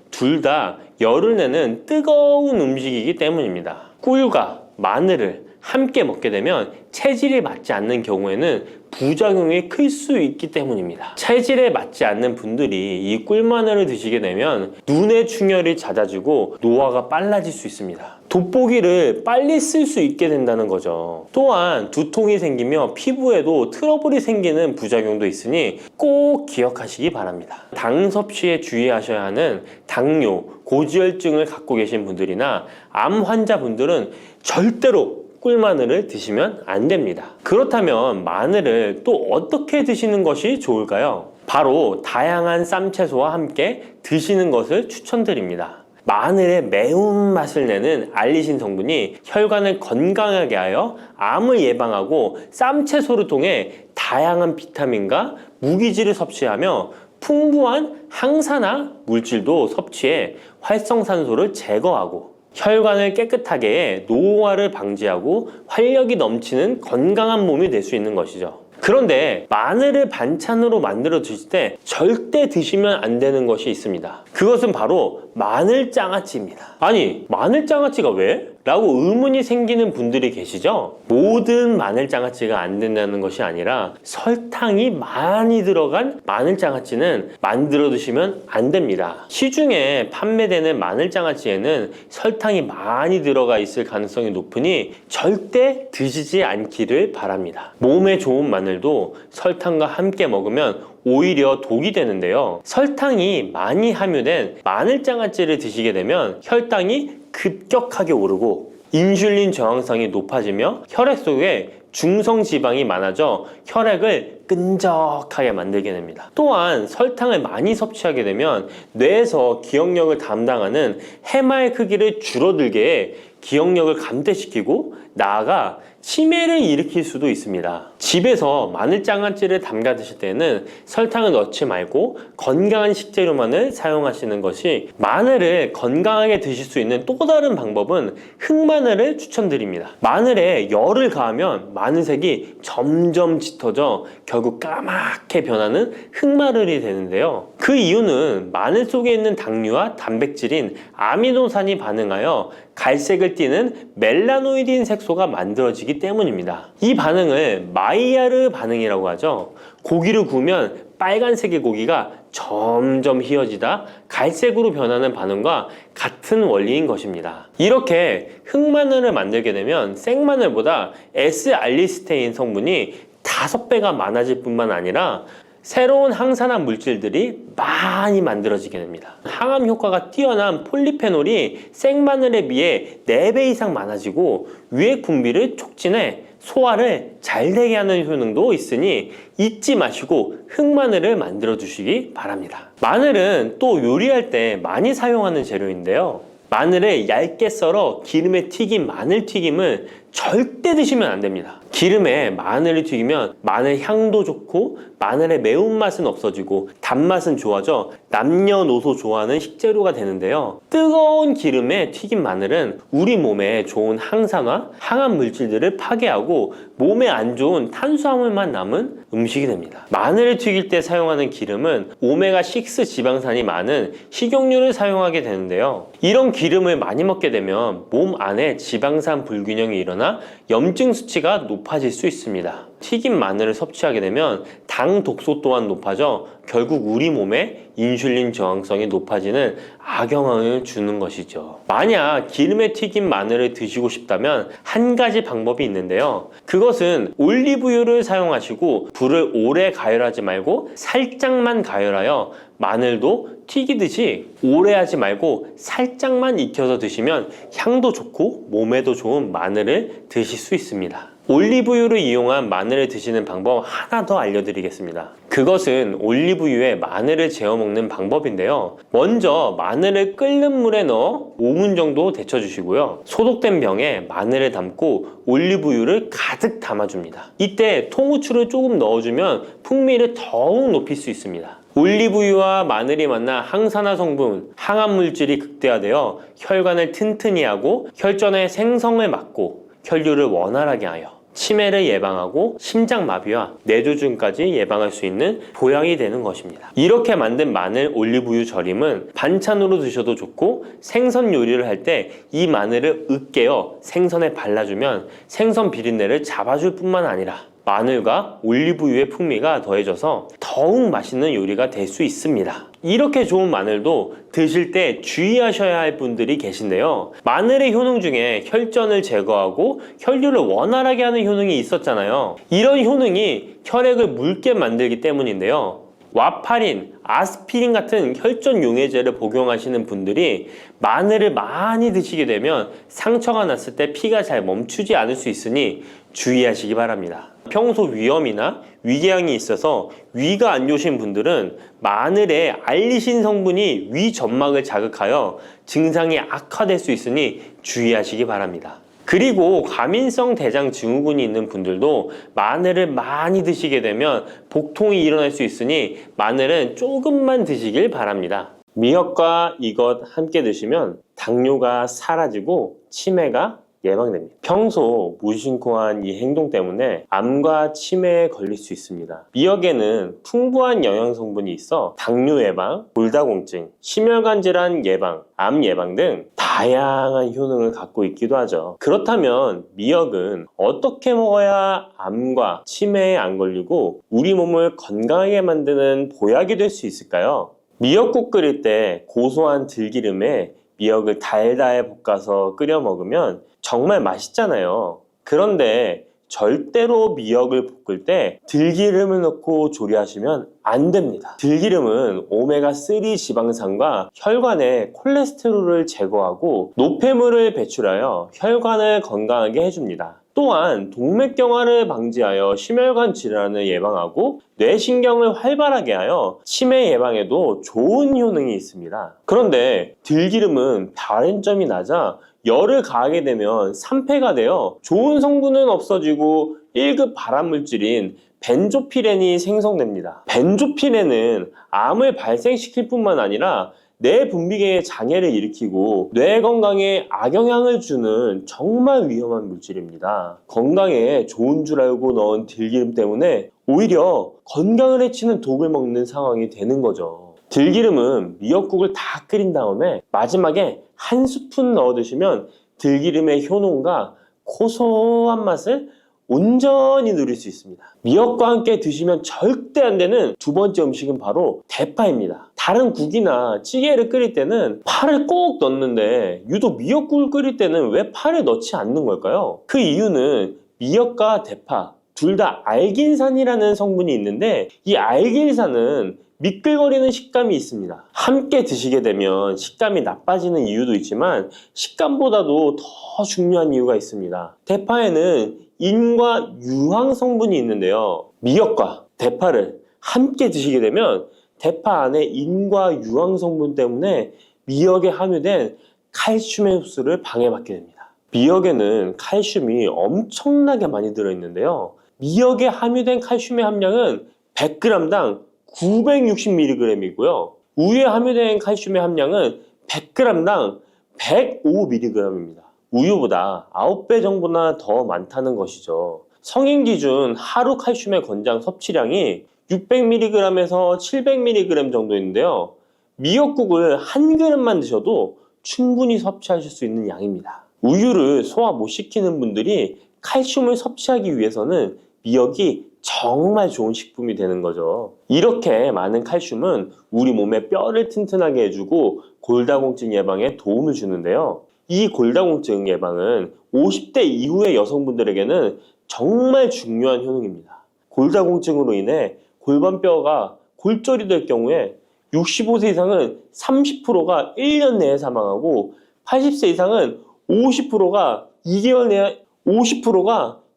둘 다 열을 내는 뜨거운 음식이기 때문입니다. 꿀과 마늘을 함께 먹게 되면 체질이 맞지 않는 경우에는 부작용이 클 수 있기 때문입니다. 체질에 맞지 않는 분들이 이 꿀마늘을 드시게 되면 눈의 충혈이 잦아지고 노화가 빨라질 수 있습니다. 돋보기를 빨리 쓸 수 있게 된다는 거죠. 또한 두통이 생기며 피부에도 트러블이 생기는 부작용도 있으니 꼭 기억하시기 바랍니다. 당 섭취에 주의하셔야 하는 당뇨, 고지혈증을 갖고 계신 분들이나 암 환자분들은 절대로 꿀마늘을 드시면 안 됩니다. 그렇다면 마늘을 또 어떻게 드시는 것이 좋을까요? 바로 다양한 쌈채소와 함께 드시는 것을 추천드립니다. 마늘의 매운맛을 내는 알리신 성분이 혈관을 건강하게 하여 암을 예방하고 쌈채소를 통해 다양한 비타민과 무기질을 섭취하며 풍부한 항산화 물질도 섭취해 활성산소를 제거하고 혈관을 깨끗하게 해 노화를 방지하고 활력이 넘치는 건강한 몸이 될 수 있는 것이죠. 그런데 마늘을 반찬으로 만들어 드실 때 절대 드시면 안 되는 것이 있습니다. 그것은 바로 마늘장아찌입니다. 아니, 마늘장아찌가 왜? 라고 의문이 생기는 분들이 계시죠? 모든 마늘장아찌가 안 된다는 것이 아니라 설탕이 많이 들어간 마늘장아찌는 만들어 드시면 안 됩니다. 시중에 판매되는 마늘장아찌에는 설탕이 많이 들어가 있을 가능성이 높으니 절대 드시지 않기를 바랍니다. 몸에 좋은 마늘도 설탕과 함께 먹으면 오히려 독이 되는데요. 설탕이 많이 함유된 마늘장아찌를 드시게 되면 혈당이 급격하게 오르고 인슐린 저항성이 높아지며 혈액 속에 중성지방이 많아져 혈액을 끈적하게 만들게 됩니다. 또한 설탕을 많이 섭취하게 되면 뇌에서 기억력을 담당하는 해마의 크기를 줄어들게 해 기억력을 감퇴시키고 나아가 치매를 일으킬 수도 있습니다. 집에서 마늘장아찌를 담가 드실 때는 설탕을 넣지 말고 건강한 식재료만을 사용하시는 것이, 마늘을 건강하게 드실 수 있는 또 다른 방법은 흑마늘을 추천드립니다. 마늘에 열을 가하면 마늘색이 점점 짙어져 결국 까맣게 변하는 흑마늘이 되는데요. 그 이유는 마늘 속에 있는 당류와 단백질인 아미노산이 반응하여 갈색을 띠는 멜라노이딘 색소가 만들어지기 때문입니다. 이 반응을 마이야르 반응이라고 하죠. 고기를 구우면 빨간색의 고기가 점점 희어지다 갈색으로 변하는 반응과 같은 원리인 것입니다. 이렇게 흑마늘을 만들게 되면 생마늘보다 S알리스테인 성분이 5배가 많아질 뿐만 아니라 새로운 항산화 물질들이 많이 만들어지게 됩니다. 항암 효과가 뛰어난 폴리페놀이 생마늘에 비해 4배 이상 많아지고 유액 분비를 촉진해 소화를 잘 되게 하는 효능도 있으니 잊지 마시고 흑마늘을 만들어 주시기 바랍니다. 마늘은 또 요리할 때 많이 사용하는 재료인데요. 마늘을 얇게 썰어 기름에 튀긴 마늘튀김을 절대 드시면 안 됩니다. 기름에 마늘을 튀기면 마늘 향도 좋고 마늘의 매운맛은 없어지고 단맛은 좋아져 남녀노소 좋아하는 식재료가 되는데요. 뜨거운 기름에 튀긴 마늘은 우리 몸에 좋은 항산화, 항암 물질들을 파괴하고 몸에 안 좋은 탄수화물만 남은 음식이 됩니다. 마늘을 튀길 때 사용하는 기름은 오메가6 지방산이 많은 식용유를 사용하게 되는데요. 이런 기름을 많이 먹게 되면 몸 안에 지방산 불균형이 일어나 염증 수치가 높아질 수 있습니다. 튀긴 마늘을 섭취하게 되면 당 독소 또한 높아져 결국 우리 몸에 인슐린 저항성이 높아지는 악영향을 주는 것이죠. 만약 기름에 튀긴 마늘을 드시고 싶다면 한 가지 방법이 있는데요. 그것은 올리브유를 사용하시고 불을 오래 가열하지 말고 살짝만 가열하여 마늘도 튀기듯이 오래 하지 말고 살짝만 익혀서 드시면 향도 좋고 몸에도 좋은 마늘을 드실 수 있습니다. 올리브유를 이용한 마늘을 드시는 방법 하나 더 알려드리겠습니다. 그것은 올리브유에 마늘을 재워 먹는 방법인데요. 먼저 마늘을 끓는 물에 넣어 5분 정도 데쳐주시고요. 소독된 병에 마늘을 담고 올리브유를 가득 담아줍니다. 이때 통후추를 조금 넣어주면 풍미를 더욱 높일 수 있습니다. 올리브유와 마늘이 만나 항산화 성분, 항암 물질이 극대화되어 혈관을 튼튼히 하고 혈전의 생성을 막고 혈류를 원활하게 하여 치매를 예방하고 심장마비와 뇌졸중까지 예방할 수 있는 보약이 되는 것입니다. 이렇게 만든 마늘 올리브유 절임은 반찬으로 드셔도 좋고 생선 요리를 할 때 이 마늘을 으깨어 생선에 발라주면 생선 비린내를 잡아줄 뿐만 아니라 마늘과 올리브유의 풍미가 더해져서 더욱 맛있는 요리가 될 수 있습니다. 이렇게 좋은 마늘도 드실 때 주의하셔야 할 분들이 계신데요. 마늘의 효능 중에 혈전을 제거하고 혈류를 원활하게 하는 효능이 있었잖아요. 이런 효능이 혈액을 묽게 만들기 때문인데요. 와파린, 아스피린 같은 혈전 용해제를 복용하시는 분들이 마늘을 많이 드시게 되면 상처가 났을 때 피가 잘 멈추지 않을 수 있으니 주의하시기 바랍니다. 평소 위염이나 위궤양이 있어서 위가 안 좋으신 분들은 마늘에 알리신 성분이 위 점막을 자극하여 증상이 악화될 수 있으니 주의하시기 바랍니다. 그리고 과민성 대장 증후군이 있는 분들도 마늘을 많이 드시게 되면 복통이 일어날 수 있으니 마늘은 조금만 드시길 바랍니다. 미역과 이것 함께 드시면 당뇨가 사라지고 치매가 예방됩니다. 평소 무심코한 이 행동 때문에 암과 치매에 걸릴 수 있습니다. 미역에는 풍부한 영양 성분이 있어 당뇨 예방, 골다공증, 심혈관 질환 예방, 암 예방 등 다양한 효능을 갖고 있기도 하죠. 그렇다면 미역은 어떻게 먹어야 암과 치매에 안 걸리고 우리 몸을 건강하게 만드는 보약이 될 수 있을까요? 미역국 끓일 때 고소한 들기름에 미역을 달달 볶아서 끓여 먹으면 정말 맛있잖아요. 그런데 절대로 미역을 볶을 때 들기름을 넣고 조리하시면 안 됩니다. 들기름은 오메가3 지방산과 혈관의 콜레스테롤을 제거하고 노폐물을 배출하여 혈관을 건강하게 해줍니다. 또한 동맥경화를 방지하여 심혈관 질환을 예방하고 뇌신경을 활발하게 하여 치매 예방에도 좋은 효능이 있습니다. 그런데 들기름은 다른 점이 낮아 열을 가하게 되면 산패가 되어 좋은 성분은 없어지고 1급 발암물질인 벤조피렌이 생성됩니다. 벤조피렌은 암을 발생시킬 뿐만 아니라 뇌 분비계의 장애를 일으키고 뇌 건강에 악영향을 주는 정말 위험한 물질입니다. 건강에 좋은 줄 알고 넣은 들기름 때문에 오히려 건강을 해치는 독을 먹는 상황이 되는 거죠. 들기름은 미역국을 다 끓인 다음에 마지막에 한 스푼 넣어 드시면 들기름의 효능과 고소한 맛을 온전히 누릴 수 있습니다. 미역과 함께 드시면 절대 안 되는 두 번째 음식은 바로 대파입니다. 다른 국이나 찌개를 끓일 때는 파를 꼭 넣는데 유독 미역국을 끓일 때는 왜 파를 넣지 않는 걸까요? 그 이유는 미역과 대파 둘 다 알긴산이라는 성분이 있는데 이 알긴산은 미끌거리는 식감이 있습니다. 함께 드시게 되면 식감이 나빠지는 이유도 있지만 식감보다도 더 중요한 이유가 있습니다. 대파에는 인과 유황 성분이 있는데요. 미역과 대파를 함께 드시게 되면 대파 안에 인과 유황 성분 때문에 미역에 함유된 칼슘의 흡수를 방해받게 됩니다. 미역에는 칼슘이 엄청나게 많이 들어있는데요. 미역에 함유된 칼슘의 함량은 100g당 960mg이고요. 우유에 함유된 칼슘의 함량은 100g당 105mg입니다. 우유보다 9배 정도나 더 많다는 것이죠. 성인 기준 하루 칼슘의 권장 섭취량이 600mg에서 700mg 정도인데요. 미역국을 한 그릇만 드셔도 충분히 섭취하실 수 있는 양입니다. 우유를 소화 못 시키는 분들이 칼슘을 섭취하기 위해서는 미역이 정말 좋은 식품이 되는 거죠. 이렇게 많은 칼슘은 우리 몸의 뼈를 튼튼하게 해주고 골다공증 예방에 도움을 주는데요. 이 골다공증 예방은 50대 이후의 여성분들에게는 정말 중요한 효능입니다. 골다공증으로 인해 골반뼈가 골절이 될 경우에 65세 이상은 30%가 1년 내에 사망하고 80세 이상은 50%가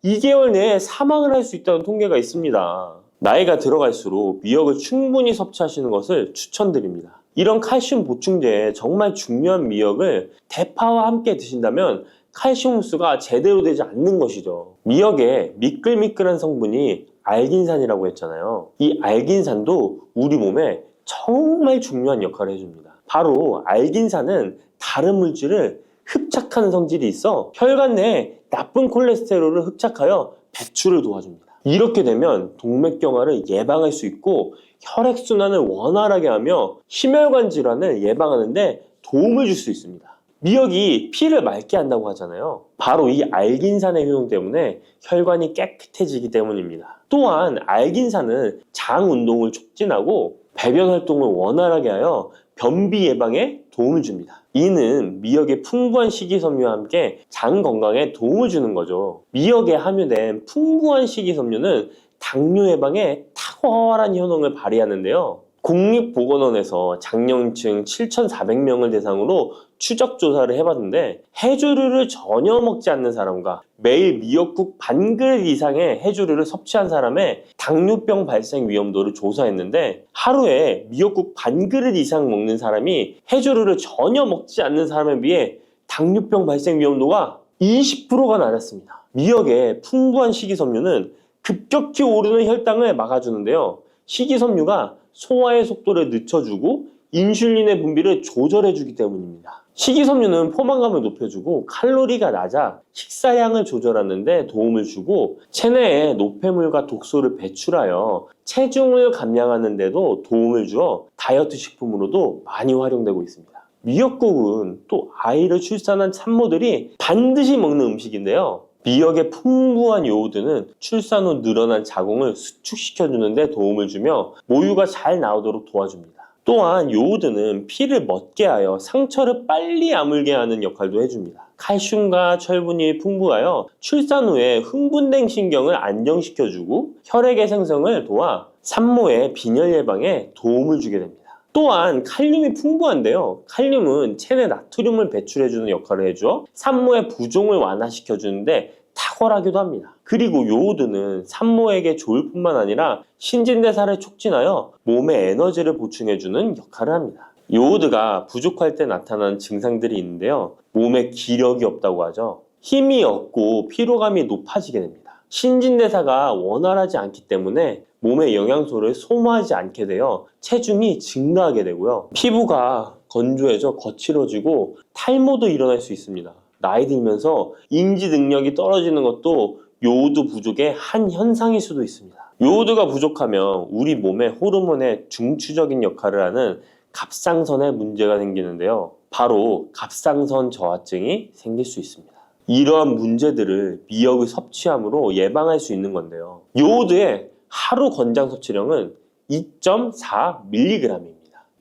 2개월 내에 사망을 할 수 있다는 통계가 있습니다. 나이가 들어갈수록 미역을 충분히 섭취하시는 것을 추천드립니다. 이런 칼슘 보충제에 정말 중요한 미역을 대파와 함께 드신다면 칼슘 흡수가 제대로 되지 않는 것이죠. 미역에 미끌미끌한 성분이 알긴산이라고 했잖아요. 이 알긴산도 우리 몸에 정말 중요한 역할을 해줍니다. 바로 알긴산은 다른 물질을 흡착하는 성질이 있어 혈관 내에 나쁜 콜레스테롤을 흡착하여 배출을 도와줍니다. 이렇게 되면 동맥경화를 예방할 수 있고 혈액순환을 원활하게 하며 심혈관 질환을 예방하는 데 도움을 줄 수 있습니다. 미역이 피를 맑게 한다고 하잖아요. 바로 이 알긴산의 효능 때문에 혈관이 깨끗해지기 때문입니다. 또한 알긴산은 장 운동을 촉진하고 배변 활동을 원활하게 하여 변비 예방에 도움을 줍니다. 이는 미역의 풍부한 식이섬유와 함께 장 건강에 도움을 주는 거죠. 미역에 함유된 풍부한 식이섬유는 당뇨 예방에 탁월한 효능을 발휘하는데요. 국립보건원에서 장년층 7,400명을 대상으로 추적 조사를 해봤는데 해조류를 전혀 먹지 않는 사람과 매일 미역국 반 그릇 이상의 해조류를 섭취한 사람의 당뇨병 발생 위험도를 조사했는데 하루에 미역국 반 그릇 이상 먹는 사람이 해조류를 전혀 먹지 않는 사람에 비해 당뇨병 발생 위험도가 20%가 낮았습니다. 미역의 풍부한 식이섬유는 급격히 오르는 혈당을 막아주는데요. 식이섬유가 소화의 속도를 늦춰주고 인슐린의 분비를 조절해주기 때문입니다. 식이섬유는 포만감을 높여주고 칼로리가 낮아 식사량을 조절하는 데 도움을 주고 체내에 노폐물과 독소를 배출하여 체중을 감량하는 데도 도움을 주어 다이어트 식품으로도 많이 활용되고 있습니다. 미역국은 또 아이를 출산한 산모들이 반드시 먹는 음식인데요. 미역의 풍부한 요오드는 출산 후 늘어난 자궁을 수축시켜주는 데 도움을 주며 모유가 잘 나오도록 도와줍니다. 또한 요오드는 피를 멎게 하여 상처를 빨리 아물게 하는 역할도 해줍니다. 칼슘과 철분이 풍부하여 출산 후에 흥분된 신경을 안정시켜주고 혈액의 생성을 도와 산모의 빈혈 예방에 도움을 주게 됩니다. 또한 칼륨이 풍부한데요. 칼륨은 체내 나트륨을 배출해주는 역할을 해줘 산모의 부종을 완화시켜주는데 탁월하기도 합니다. 그리고 요오드는 산모에게 좋을 뿐만 아니라 신진대사를 촉진하여 몸에 에너지를 보충해주는 역할을 합니다. 요오드가 부족할 때 나타나는 증상들이 있는데요. 몸에 기력이 없다고 하죠. 힘이 없고 피로감이 높아지게 됩니다. 신진대사가 원활하지 않기 때문에 몸의 영양소를 소모하지 않게 되어 체중이 증가하게 되고요. 피부가 건조해져 거칠어지고 탈모도 일어날 수 있습니다. 나이 들면서 인지 능력이 떨어지는 것도 요오드 부족의 한 현상일 수도 있습니다. 요오드가 부족하면 우리 몸의 호르몬의 중추적인 역할을 하는 갑상선에 문제가 생기는데요. 바로 갑상선 저하증이 생길 수 있습니다. 이러한 문제들을 미역을 섭취함으로 예방할 수 있는 건데요. 요오드의 하루 권장 섭취량은 2.4mg입니다.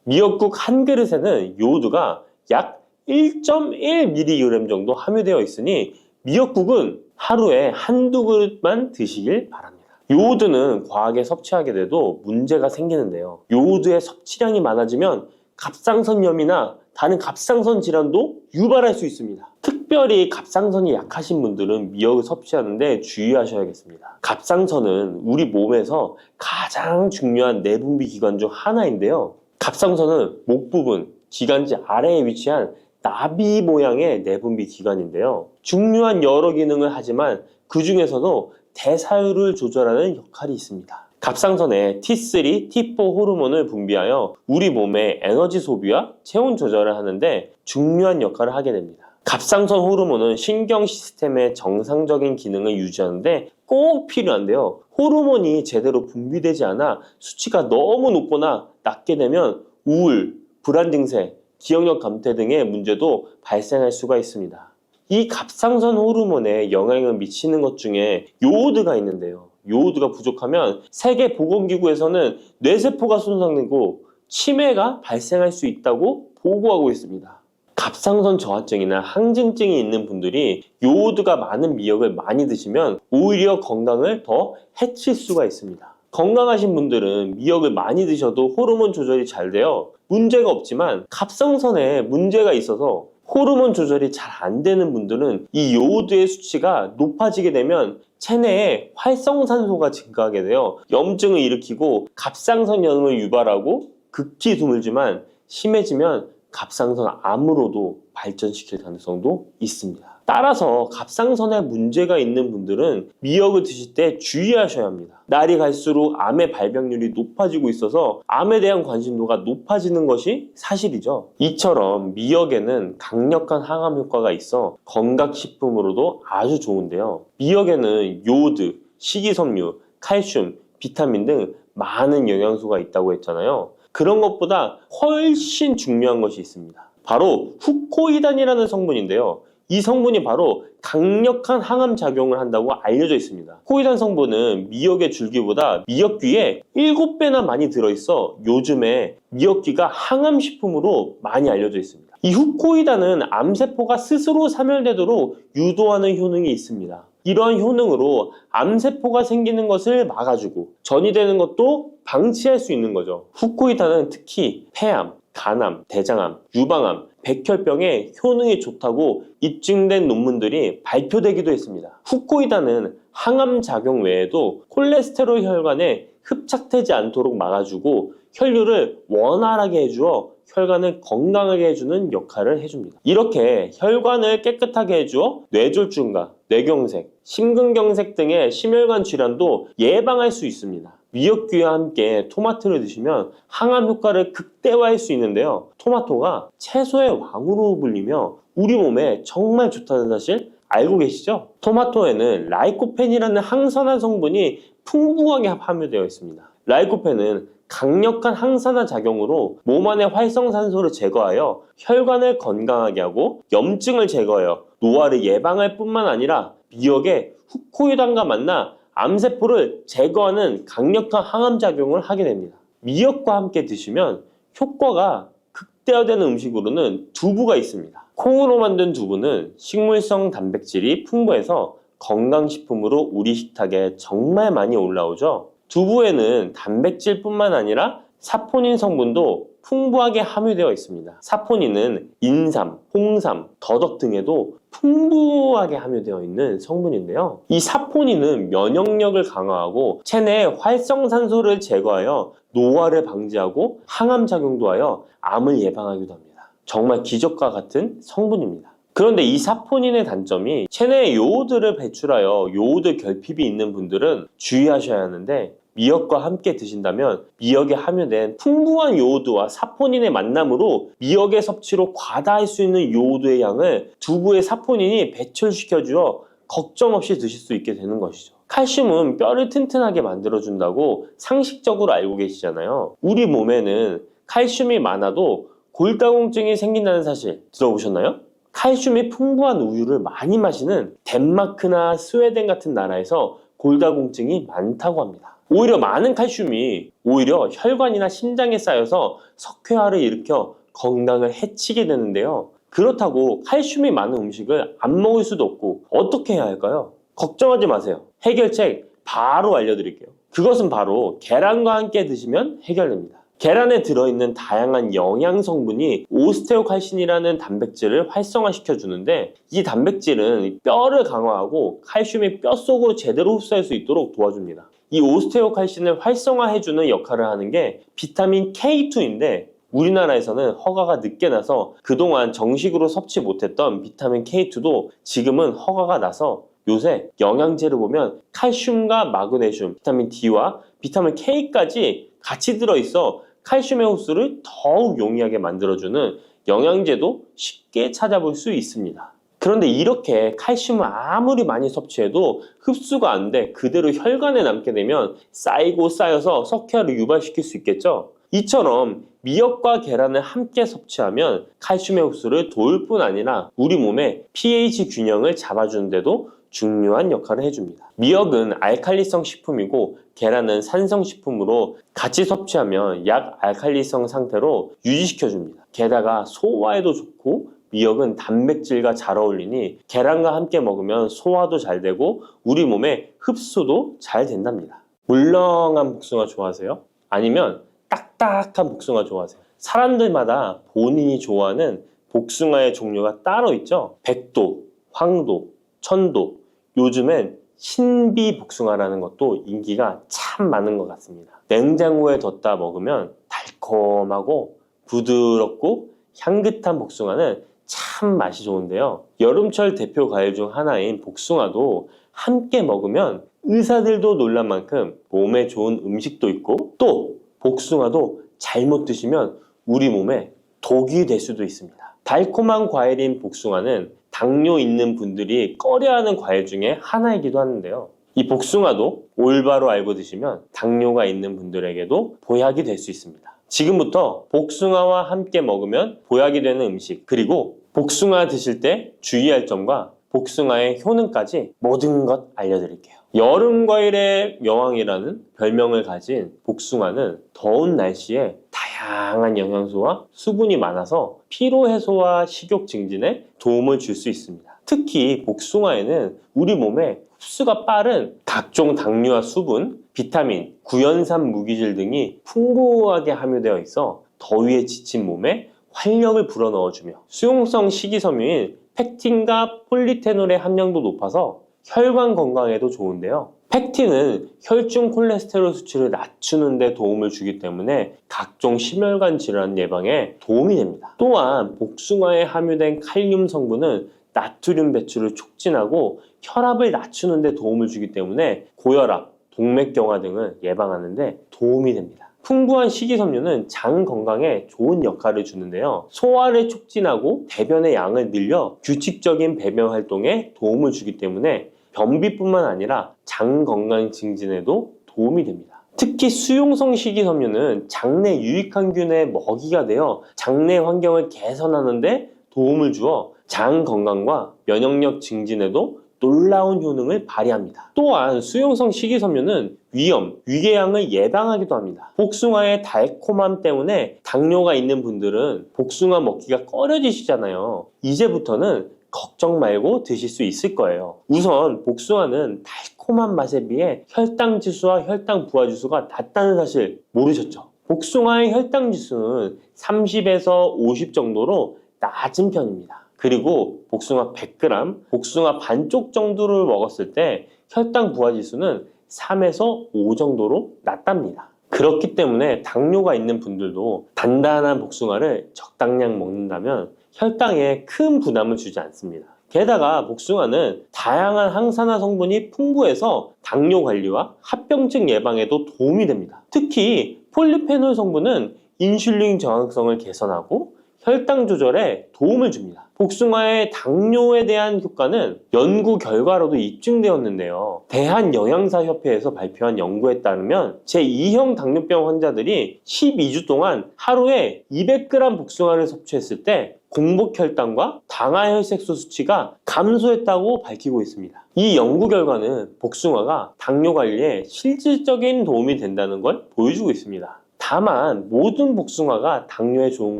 미역국 한 그릇에는 요오드가 약 1.1mg 정도 함유되어 있으니 미역국은 하루에 한두 그릇만 드시길 바랍니다. 요오드는 과하게 섭취하게 돼도 문제가 생기는데요. 요오드의 섭취량이 많아지면 갑상선염이나 다른 갑상선 질환도 유발할 수 있습니다. 특별히 갑상선이 약하신 분들은 미역을 섭취하는데 주의하셔야겠습니다. 갑상선은 우리 몸에서 가장 중요한 내분비 기관 중 하나인데요. 갑상선은 목 부분, 기관지 아래에 위치한 나비 모양의 내분비 기관인데요. 중요한 여러 기능을 하지만 그 중에서도 대사율을 조절하는 역할이 있습니다. 갑상선에 T3, T4 호르몬을 분비하여 우리 몸의 에너지 소비와 체온 조절을 하는데 중요한 역할을 하게 됩니다. 갑상선 호르몬은 신경 시스템의 정상적인 기능을 유지하는데 꼭 필요한데요. 호르몬이 제대로 분비되지 않아 수치가 너무 높거나 낮게 되면 우울, 불안 증세, 기억력 감퇴 등의 문제도 발생할 수가 있습니다. 이 갑상선 호르몬에 영향을 미치는 것 중에 요오드가 있는데요. 요오드가 부족하면 세계보건기구에서는 뇌세포가 손상되고 치매가 발생할 수 있다고 보고하고 있습니다. 갑상선 저하증이나 항진증이 있는 분들이 요오드가 많은 미역을 많이 드시면 오히려 건강을 더 해칠 수가 있습니다. 건강하신 분들은 미역을 많이 드셔도 호르몬 조절이 잘 되어 문제가 없지만 갑상선에 문제가 있어서 호르몬 조절이 잘 안 되는 분들은 이 요오드의 수치가 높아지게 되면 체내에 활성산소가 증가하게 되어 염증을 일으키고 갑상선염을 유발하고 극히 드물지만 심해지면 갑상선 암으로도 발전시킬 가능성도 있습니다. 따라서 갑상선에 문제가 있는 분들은 미역을 드실 때 주의하셔야 합니다. 날이 갈수록 암의 발병률이 높아지고 있어서 암에 대한 관심도가 높아지는 것이 사실이죠. 이처럼 미역에는 강력한 항암 효과가 있어 건강식품으로도 아주 좋은데요. 미역에는 요오드, 식이섬유, 칼슘, 비타민 등 많은 영양소가 있다고 했잖아요. 그런 것보다 훨씬 중요한 것이 있습니다. 바로 후코이단이라는 성분인데요. 이 성분이 바로 강력한 항암 작용을 한다고 알려져 있습니다. 코이단 성분은 미역의 줄기보다 미역귀에 7배나 많이 들어있어 요즘에 미역귀가 항암식품으로 많이 알려져 있습니다. 이 후코이단은 암세포가 스스로 사멸되도록 유도하는 효능이 있습니다. 이러한 효능으로 암세포가 생기는 것을 막아주고 전이 되는 것도 방치할 수 있는 거죠. 후코이단은 특히 폐암, 간암, 대장암, 유방암, 백혈병에 효능이 좋다고 입증된 논문들이 발표되기도 했습니다. 후코이단은 항암 작용 외에도 콜레스테롤 혈관에 흡착되지 않도록 막아주고 혈류를 원활하게 해주어 혈관을 건강하게 해주는 역할을 해줍니다. 이렇게 혈관을 깨끗하게 해주어 뇌졸중과 뇌경색, 심근경색 등의 심혈관 질환도 예방할 수 있습니다. 미역귀와 함께 토마토를 드시면 항암 효과를 극대화할 수 있는데요. 토마토가 채소의 왕으로 불리며 우리 몸에 정말 좋다는 사실 알고 계시죠? 토마토에는 라이코펜이라는 항산화 성분이 풍부하게 함유되어 있습니다. 라이코펜은 강력한 항산화 작용으로 몸 안의 활성산소를 제거하여 혈관을 건강하게 하고 염증을 제거하여 노화를 예방할 뿐만 아니라 미역의 후코이단과 만나 암세포를 제거하는 강력한 항암작용을 하게 됩니다. 미역과 함께 드시면 효과가 극대화되는 음식으로는 두부가 있습니다. 콩으로 만든 두부는 식물성 단백질이 풍부해서 건강식품으로 우리 식탁에 정말 많이 올라오죠. 두부에는 단백질뿐만 아니라 사포닌 성분도 풍부하게 함유되어 있습니다. 사포닌은 인삼, 홍삼, 더덕 등에도 풍부하게 함유되어 있는 성분인데요. 이 사포닌은 면역력을 강화하고 체내의 활성산소를 제거하여 노화를 방지하고 항암작용도 하여 암을 예방하기도 합니다. 정말 기적과 같은 성분입니다. 그런데 이 사포닌의 단점이 체내에 요오드를 배출하여 요오드 결핍이 있는 분들은 주의하셔야 하는데 미역과 함께 드신다면 미역에 함유된 풍부한 요오드와 사포닌의 만남으로 미역의 섭취로 과다할 수 있는 요오드의 양을 두부의 사포닌이 배출시켜주어 걱정 없이 드실 수 있게 되는 것이죠. 칼슘은 뼈를 튼튼하게 만들어준다고 상식적으로 알고 계시잖아요. 우리 몸에는 칼슘이 많아도 골다공증이 생긴다는 사실 들어보셨나요? 칼슘이 풍부한 우유를 많이 마시는 덴마크나 스웨덴 같은 나라에서 골다공증이 많다고 합니다. 오히려 많은 칼슘이 오히려 혈관이나 심장에 쌓여서 석회화를 일으켜 건강을 해치게 되는데요. 그렇다고 칼슘이 많은 음식을 안 먹을 수도 없고 어떻게 해야 할까요? 걱정하지 마세요. 해결책 바로 알려드릴게요. 그것은 바로 계란과 함께 드시면 해결됩니다. 계란에 들어있는 다양한 영양 성분이 오스테오칼신이라는 단백질을 활성화시켜 주는데 이 단백질은 뼈를 강화하고 칼슘이 뼛속으로 제대로 흡수할 수 있도록 도와줍니다. 이 오스테오칼신을 활성화해주는 역할을 하는 게 비타민 K2인데 우리나라에서는 허가가 늦게 나서 그동안 정식으로 섭취 못했던 비타민 K2도 지금은 허가가 나서 요새 영양제를 보면 칼슘과 마그네슘, 비타민 D와 비타민 K까지 같이 들어있어 칼슘의 흡수를 더욱 용이하게 만들어주는 영양제도 쉽게 찾아볼 수 있습니다. 그런데 이렇게 칼슘을 아무리 많이 섭취해도 흡수가 안 돼 그대로 혈관에 남게 되면 쌓이고 쌓여서 석회화를 유발시킬 수 있겠죠? 이처럼 미역과 계란을 함께 섭취하면 칼슘의 흡수를 도울 뿐 아니라 우리 몸의 pH 균형을 잡아주는 데도 중요한 역할을 해줍니다. 미역은 알칼리성 식품이고 계란은 산성 식품으로 같이 섭취하면 약 알칼리성 상태로 유지시켜줍니다. 게다가 소화에도 좋고 미역은 단백질과 잘 어울리니 계란과 함께 먹으면 소화도 잘 되고 우리 몸의 흡수도 잘 된답니다. 물렁한 복숭아 좋아하세요? 아니면 딱딱한 복숭아 좋아하세요? 사람들마다 본인이 좋아하는 복숭아의 종류가 따로 있죠. 백도, 황도, 천도, 요즘엔 신비 복숭아라는 것도 인기가 참 많은 것 같습니다. 냉장고에 뒀다 먹으면 달콤하고 부드럽고 향긋한 복숭아는 참 맛이 좋은데요. 여름철 대표 과일 중 하나인 복숭아도 함께 먹으면 의사들도 놀랄 만큼 몸에 좋은 음식도 있고 또 복숭아도 잘못 드시면 우리 몸에 독이 될 수도 있습니다. 달콤한 과일인 복숭아는 당뇨 있는 분들이 꺼려하는 과일 중에 하나이기도 하는데요. 이 복숭아도 올바로 알고 드시면 당뇨가 있는 분들에게도 보약이 될 수 있습니다. 지금부터 복숭아와 함께 먹으면 보약이 되는 음식, 그리고 복숭아 드실 때 주의할 점과 복숭아의 효능까지 모든 것 알려드릴게요. 여름 과일의 여왕이라는 별명을 가진 복숭아는 더운 날씨에 다양한 영양소와 수분이 많아서 피로 해소와 식욕 증진에 도움을 줄 수 있습니다. 특히 복숭아에는 우리 몸에 흡수가 빠른 각종 당류와 수분, 비타민, 구연산 무기질 등이 풍부하게 함유되어 있어 더위에 지친 몸에 활력을 불어넣어주며 수용성 식이섬유인 펙틴과 폴리페놀의 함량도 높아서 혈관 건강에도 좋은데요. 펙틴은 혈중 콜레스테롤 수치를 낮추는 데 도움을 주기 때문에 각종 심혈관 질환 예방에 도움이 됩니다. 또한 복숭아에 함유된 칼륨 성분은 나트륨 배출을 촉진하고 혈압을 낮추는 데 도움을 주기 때문에 고혈압, 동맥경화 등을 예방하는 데 도움이 됩니다. 풍부한 식이섬유는 장 건강에 좋은 역할을 주는데요. 소화를 촉진하고 배변의 양을 늘려 규칙적인 배변 활동에 도움을 주기 때문에 변비뿐만 아니라 장 건강 증진에도 도움이 됩니다. 특히 수용성 식이섬유는 장내 유익항균의 먹이가 되어 장내 환경을 개선하는 데 도움을 주어 장 건강과 면역력 증진에도 놀라운 효능을 발휘합니다. 또한 수용성 식이섬유는 위염, 위궤양을 예방하기도 합니다. 복숭아의 달콤함 때문에 당뇨가 있는 분들은 복숭아 먹기가 꺼려지시잖아요. 이제부터는 걱정 말고 드실 수 있을 거예요. 우선 복숭아는 달콤한 맛에 비해 혈당 지수와 혈당 부하 지수가 낮다는 사실 모르셨죠? 복숭아의 혈당 지수는 30에서 50 정도로 낮은 편입니다. 그리고 복숭아 100g, 복숭아 반쪽 정도를 먹었을 때 혈당 부하 지수는 3에서 5 정도로 낮답니다. 그렇기 때문에 당뇨가 있는 분들도 단단한 복숭아를 적당량 먹는다면 혈당에 큰 부담을 주지 않습니다. 게다가 복숭아는 다양한 항산화 성분이 풍부해서 당뇨 관리와 합병증 예방에도 도움이 됩니다. 특히 폴리페놀 성분은 인슐린 저항성을 개선하고 혈당 조절에 도움을 줍니다. 복숭아의 당뇨에 대한 효과는 연구 결과로도 입증되었는데요. 대한영양사협회에서 발표한 연구에 따르면 제2형 당뇨병 환자들이 12주 동안 하루에 200g 복숭아를 섭취했을 때 공복혈당과 당화혈색소 수치가 감소했다고 밝히고 있습니다. 이 연구 결과는 복숭아가 당뇨 관리에 실질적인 도움이 된다는 걸 보여주고 있습니다. 다만 모든 복숭아가 당뇨에 좋은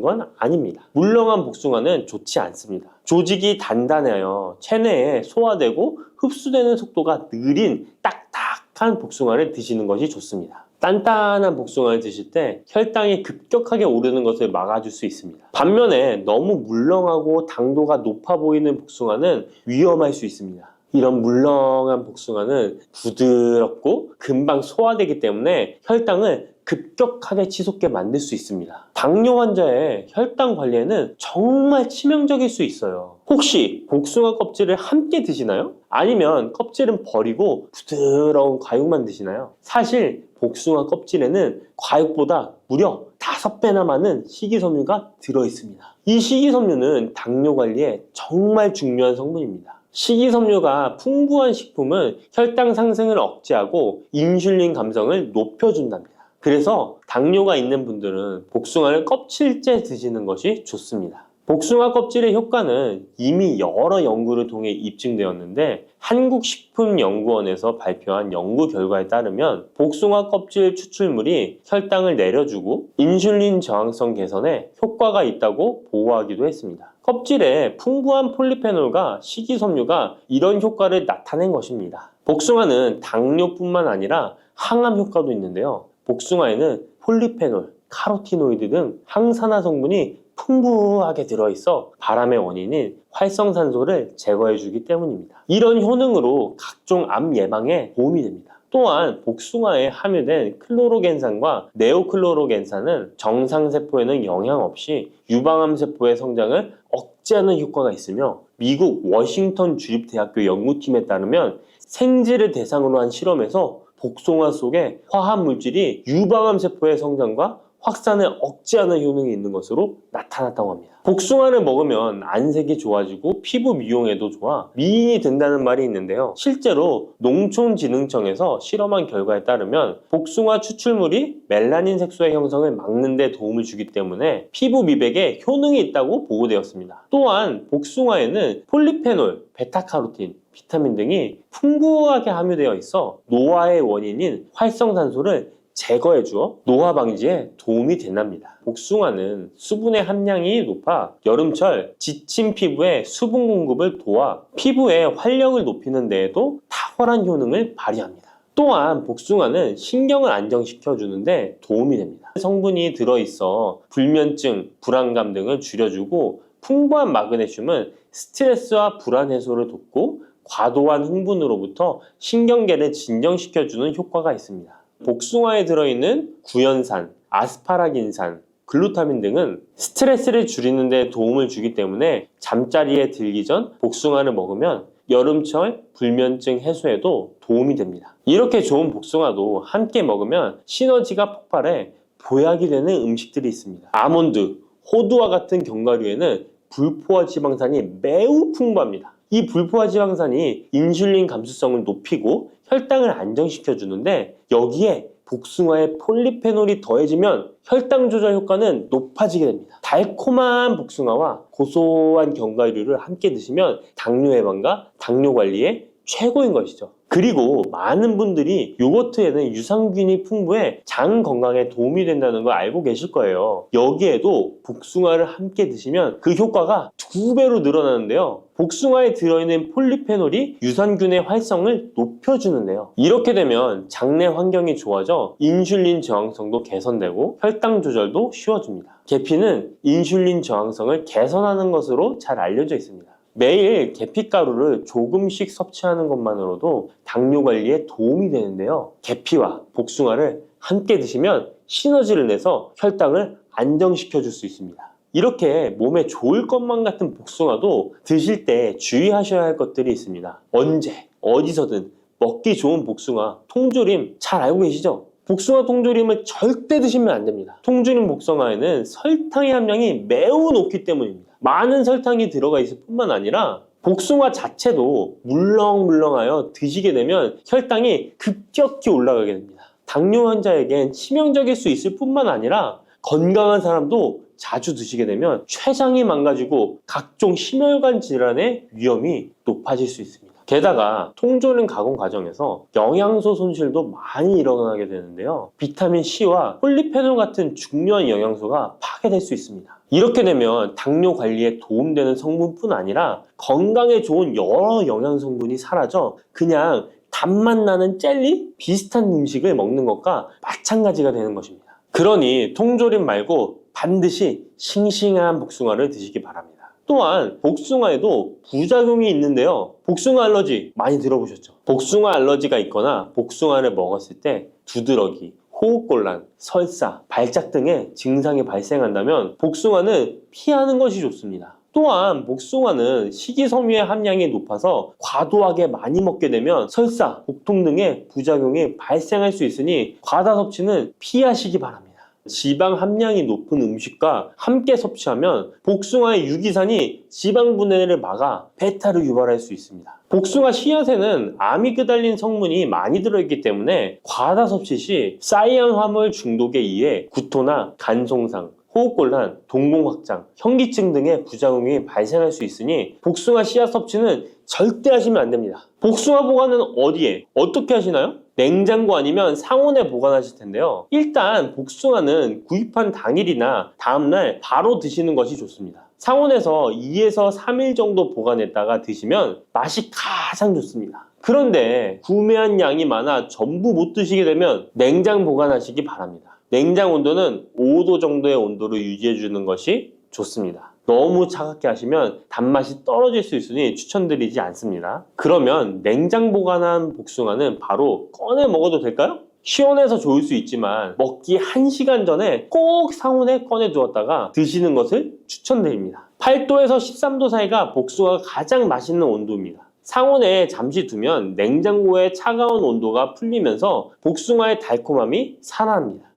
건 아닙니다. 물렁한 복숭아는 좋지 않습니다. 조직이 단단해요. 체내에 소화되고 흡수되는 속도가 느린 딱딱한 복숭아를 드시는 것이 좋습니다. 단단한 복숭아를 드실 때 혈당이 급격하게 오르는 것을 막아줄 수 있습니다. 반면에 너무 물렁하고 당도가 높아 보이는 복숭아는 위험할 수 있습니다. 이런 물렁한 복숭아는 부드럽고 금방 소화되기 때문에 혈당을 급격하게 치솟게 만들 수 있습니다. 당뇨 환자의 혈당 관리에는 정말 치명적일 수 있어요. 혹시 복숭아 껍질을 함께 드시나요? 아니면 껍질은 버리고 부드러운 과육만 드시나요? 사실 복숭아 껍질에는 과육보다 무려 5배나 많은 식이섬유가 들어있습니다. 이 식이섬유는 당뇨 관리에 정말 중요한 성분입니다. 식이섬유가 풍부한 식품은 혈당 상승을 억제하고 인슐린 감성을 높여준답니다. 그래서 당뇨가 있는 분들은 복숭아를 껍질째 드시는 것이 좋습니다. 복숭아 껍질의 효과는 이미 여러 연구를 통해 입증되었는데 한국식품연구원에서 발표한 연구 결과에 따르면 복숭아 껍질 추출물이 혈당을 내려주고 인슐린 저항성 개선에 효과가 있다고 보고하기도 했습니다. 껍질에 풍부한 폴리페놀과 식이섬유가 이런 효과를 나타낸 것입니다. 복숭아는 당뇨뿐만 아니라 항암 효과도 있는데요. 복숭아에는 폴리페놀, 카로티노이드 등 항산화 성분이 풍부하게 들어있어 바람의 원인인 활성산소를 제거해주기 때문입니다. 이런 효능으로 각종 암 예방에 도움이 됩니다. 또한 복숭아에 함유된 클로로겐산과 네오클로로겐산은 정상세포에는 영향 없이 유방암세포의 성장을 억제하는 효과가 있으며 미국 워싱턴 주립대학교 연구팀에 따르면 생쥐를 대상으로 한 실험에서 복숭아 속에 화합물질이 유방암세포의 성장과 확산을 억제하는 효능이 있는 것으로 나타났다고 합니다. 복숭아를 먹으면 안색이 좋아지고 피부 미용에도 좋아 미인이 된다는 말이 있는데요. 실제로 농촌진흥청에서 실험한 결과에 따르면 복숭아 추출물이 멜라닌 색소의 형성을 막는 데 도움을 주기 때문에 피부 미백에 효능이 있다고 보고되었습니다. 또한 복숭아에는 폴리페놀, 베타카로틴, 비타민 등이 풍부하게 함유되어 있어 노화의 원인인 활성산소를 제거해주어 노화 방지에 도움이 된답니다. 복숭아는 수분의 함량이 높아 여름철 지친 피부에 수분 공급을 도와 피부의 활력을 높이는 데에도 탁월한 효능을 발휘합니다. 또한 복숭아는 신경을 안정시켜 주는데 도움이 됩니다. 성분이 들어있어 불면증, 불안감 등을 줄여주고 풍부한 마그네슘은 스트레스와 불안 해소를 돕고 과도한 흥분으로부터 신경계를 진정시켜주는 효과가 있습니다. 복숭아에 들어있는 구연산, 아스파라긴산, 글루타민 등은 스트레스를 줄이는 데 도움을 주기 때문에 잠자리에 들기 전 복숭아를 먹으면 여름철 불면증 해소에도 도움이 됩니다. 이렇게 좋은 복숭아도 함께 먹으면 시너지가 폭발해 보약이 되는 음식들이 있습니다. 아몬드, 호두와 같은 견과류에는 불포화 지방산이 매우 풍부합니다. 이 불포화 지방산이 인슐린 감수성을 높이고 혈당을 안정시켜 주는데 여기에 복숭아의 폴리페놀이 더해지면 혈당 조절 효과는 높아지게 됩니다. 달콤한 복숭아와 고소한 견과류를 함께 드시면 당뇨 예방과 당뇨 관리에 최고인 것이죠. 그리고 많은 분들이 요거트에는 유산균이 풍부해 장 건강에 도움이 된다는 걸 알고 계실 거예요. 여기에도 복숭아를 함께 드시면 그 효과가 2배로 늘어나는데요. 복숭아에 들어있는 폴리페놀이 유산균의 활성을 높여주는데요. 이렇게 되면 장내 환경이 좋아져 인슐린 저항성도 개선되고 혈당 조절도 쉬워집니다. 계피는 인슐린 저항성을 개선하는 것으로 잘 알려져 있습니다. 매일 계피가루를 조금씩 섭취하는 것만으로도 당뇨 관리에 도움이 되는데요. 계피와 복숭아를 함께 드시면 시너지를 내서 혈당을 안정시켜 줄 수 있습니다. 이렇게 몸에 좋을 것만 같은 복숭아도 드실 때 주의하셔야 할 것들이 있습니다. 언제, 어디서든 먹기 좋은 복숭아, 통조림 잘 알고 계시죠? 복숭아 통조림을 절대 드시면 안 됩니다. 통조림 복숭아에는 설탕의 함량이 매우 높기 때문입니다. 많은 설탕이 들어가 있을 뿐만 아니라 복숭아 자체도 물렁물렁하여 드시게 되면 혈당이 급격히 올라가게 됩니다. 당뇨 환자에겐 치명적일 수 있을 뿐만 아니라 건강한 사람도 자주 드시게 되면 췌장이 망가지고 각종 심혈관 질환의 위험이 높아질 수 있습니다. 게다가 통조림 가공 과정에서 영양소 손실도 많이 일어나게 되는데요. 비타민 C와 폴리페놀 같은 중요한 영양소가 파괴될 수 있습니다. 이렇게 되면 당뇨 관리에 도움되는 성분뿐 아니라 건강에 좋은 여러 영양 성분이 사라져 그냥 단맛 나는 젤리 비슷한 음식을 먹는 것과 마찬가지가 되는 것입니다. 그러니 통조림 말고 반드시 싱싱한 복숭아를 드시기 바랍니다. 또한 복숭아에도 부작용이 있는데요. 복숭아 알러지 많이 들어보셨죠? 복숭아 알러지가 있거나 복숭아를 먹었을 때 두드러기 호흡곤란, 설사, 발작 등의 증상이 발생한다면 복숭아는 피하는 것이 좋습니다. 또한 복숭아는 식이섬유의 함량이 높아서 과도하게 많이 먹게 되면 설사, 복통 등의 부작용이 발생할 수 있으니 과다 섭취는 피하시기 바랍니다. 지방 함량이 높은 음식과 함께 섭취하면 복숭아의 유기산이 지방 분해를 막아 배탈을 유발할 수 있습니다. 복숭아 씨앗에는 아미그달린 성분이 많이 들어있기 때문에 과다 섭취 시 사이안 화물 중독에 의해 구토나 간 손상, 호흡곤란, 동공 확장, 현기증 등의 부작용이 발생할 수 있으니 복숭아 씨앗 섭취는 절대 하시면 안 됩니다. 복숭아 보관은 어디에? 어떻게 하시나요? 냉장고 아니면 상온에 보관하실 텐데요. 일단 복숭아는 구입한 당일이나 다음날 바로 드시는 것이 좋습니다. 상온에서 2에서 3일 정도 보관했다가 드시면 맛이 가장 좋습니다. 그런데 구매한 양이 많아 전부 못 드시게 되면 냉장 보관하시기 바랍니다. 냉장 온도는 5도 정도의 온도로 유지해 주는 것이 좋습니다. 너무 차갑게 하시면 단맛이 떨어질 수 있으니 추천드리지 않습니다. 그러면 냉장 보관한 복숭아는 바로 꺼내 먹어도 될까요? 시원해서 좋을 수 있지만 먹기 1시간 전에 꼭 상온에 꺼내 두었다가 드시는 것을 추천드립니다. 8도에서 13도 사이가 복숭아가 가장 맛있는 온도입니다. 상온에 잠시 두면 냉장고의 차가운 온도가 풀리면서 복숭아의 달콤함이 살아납니다.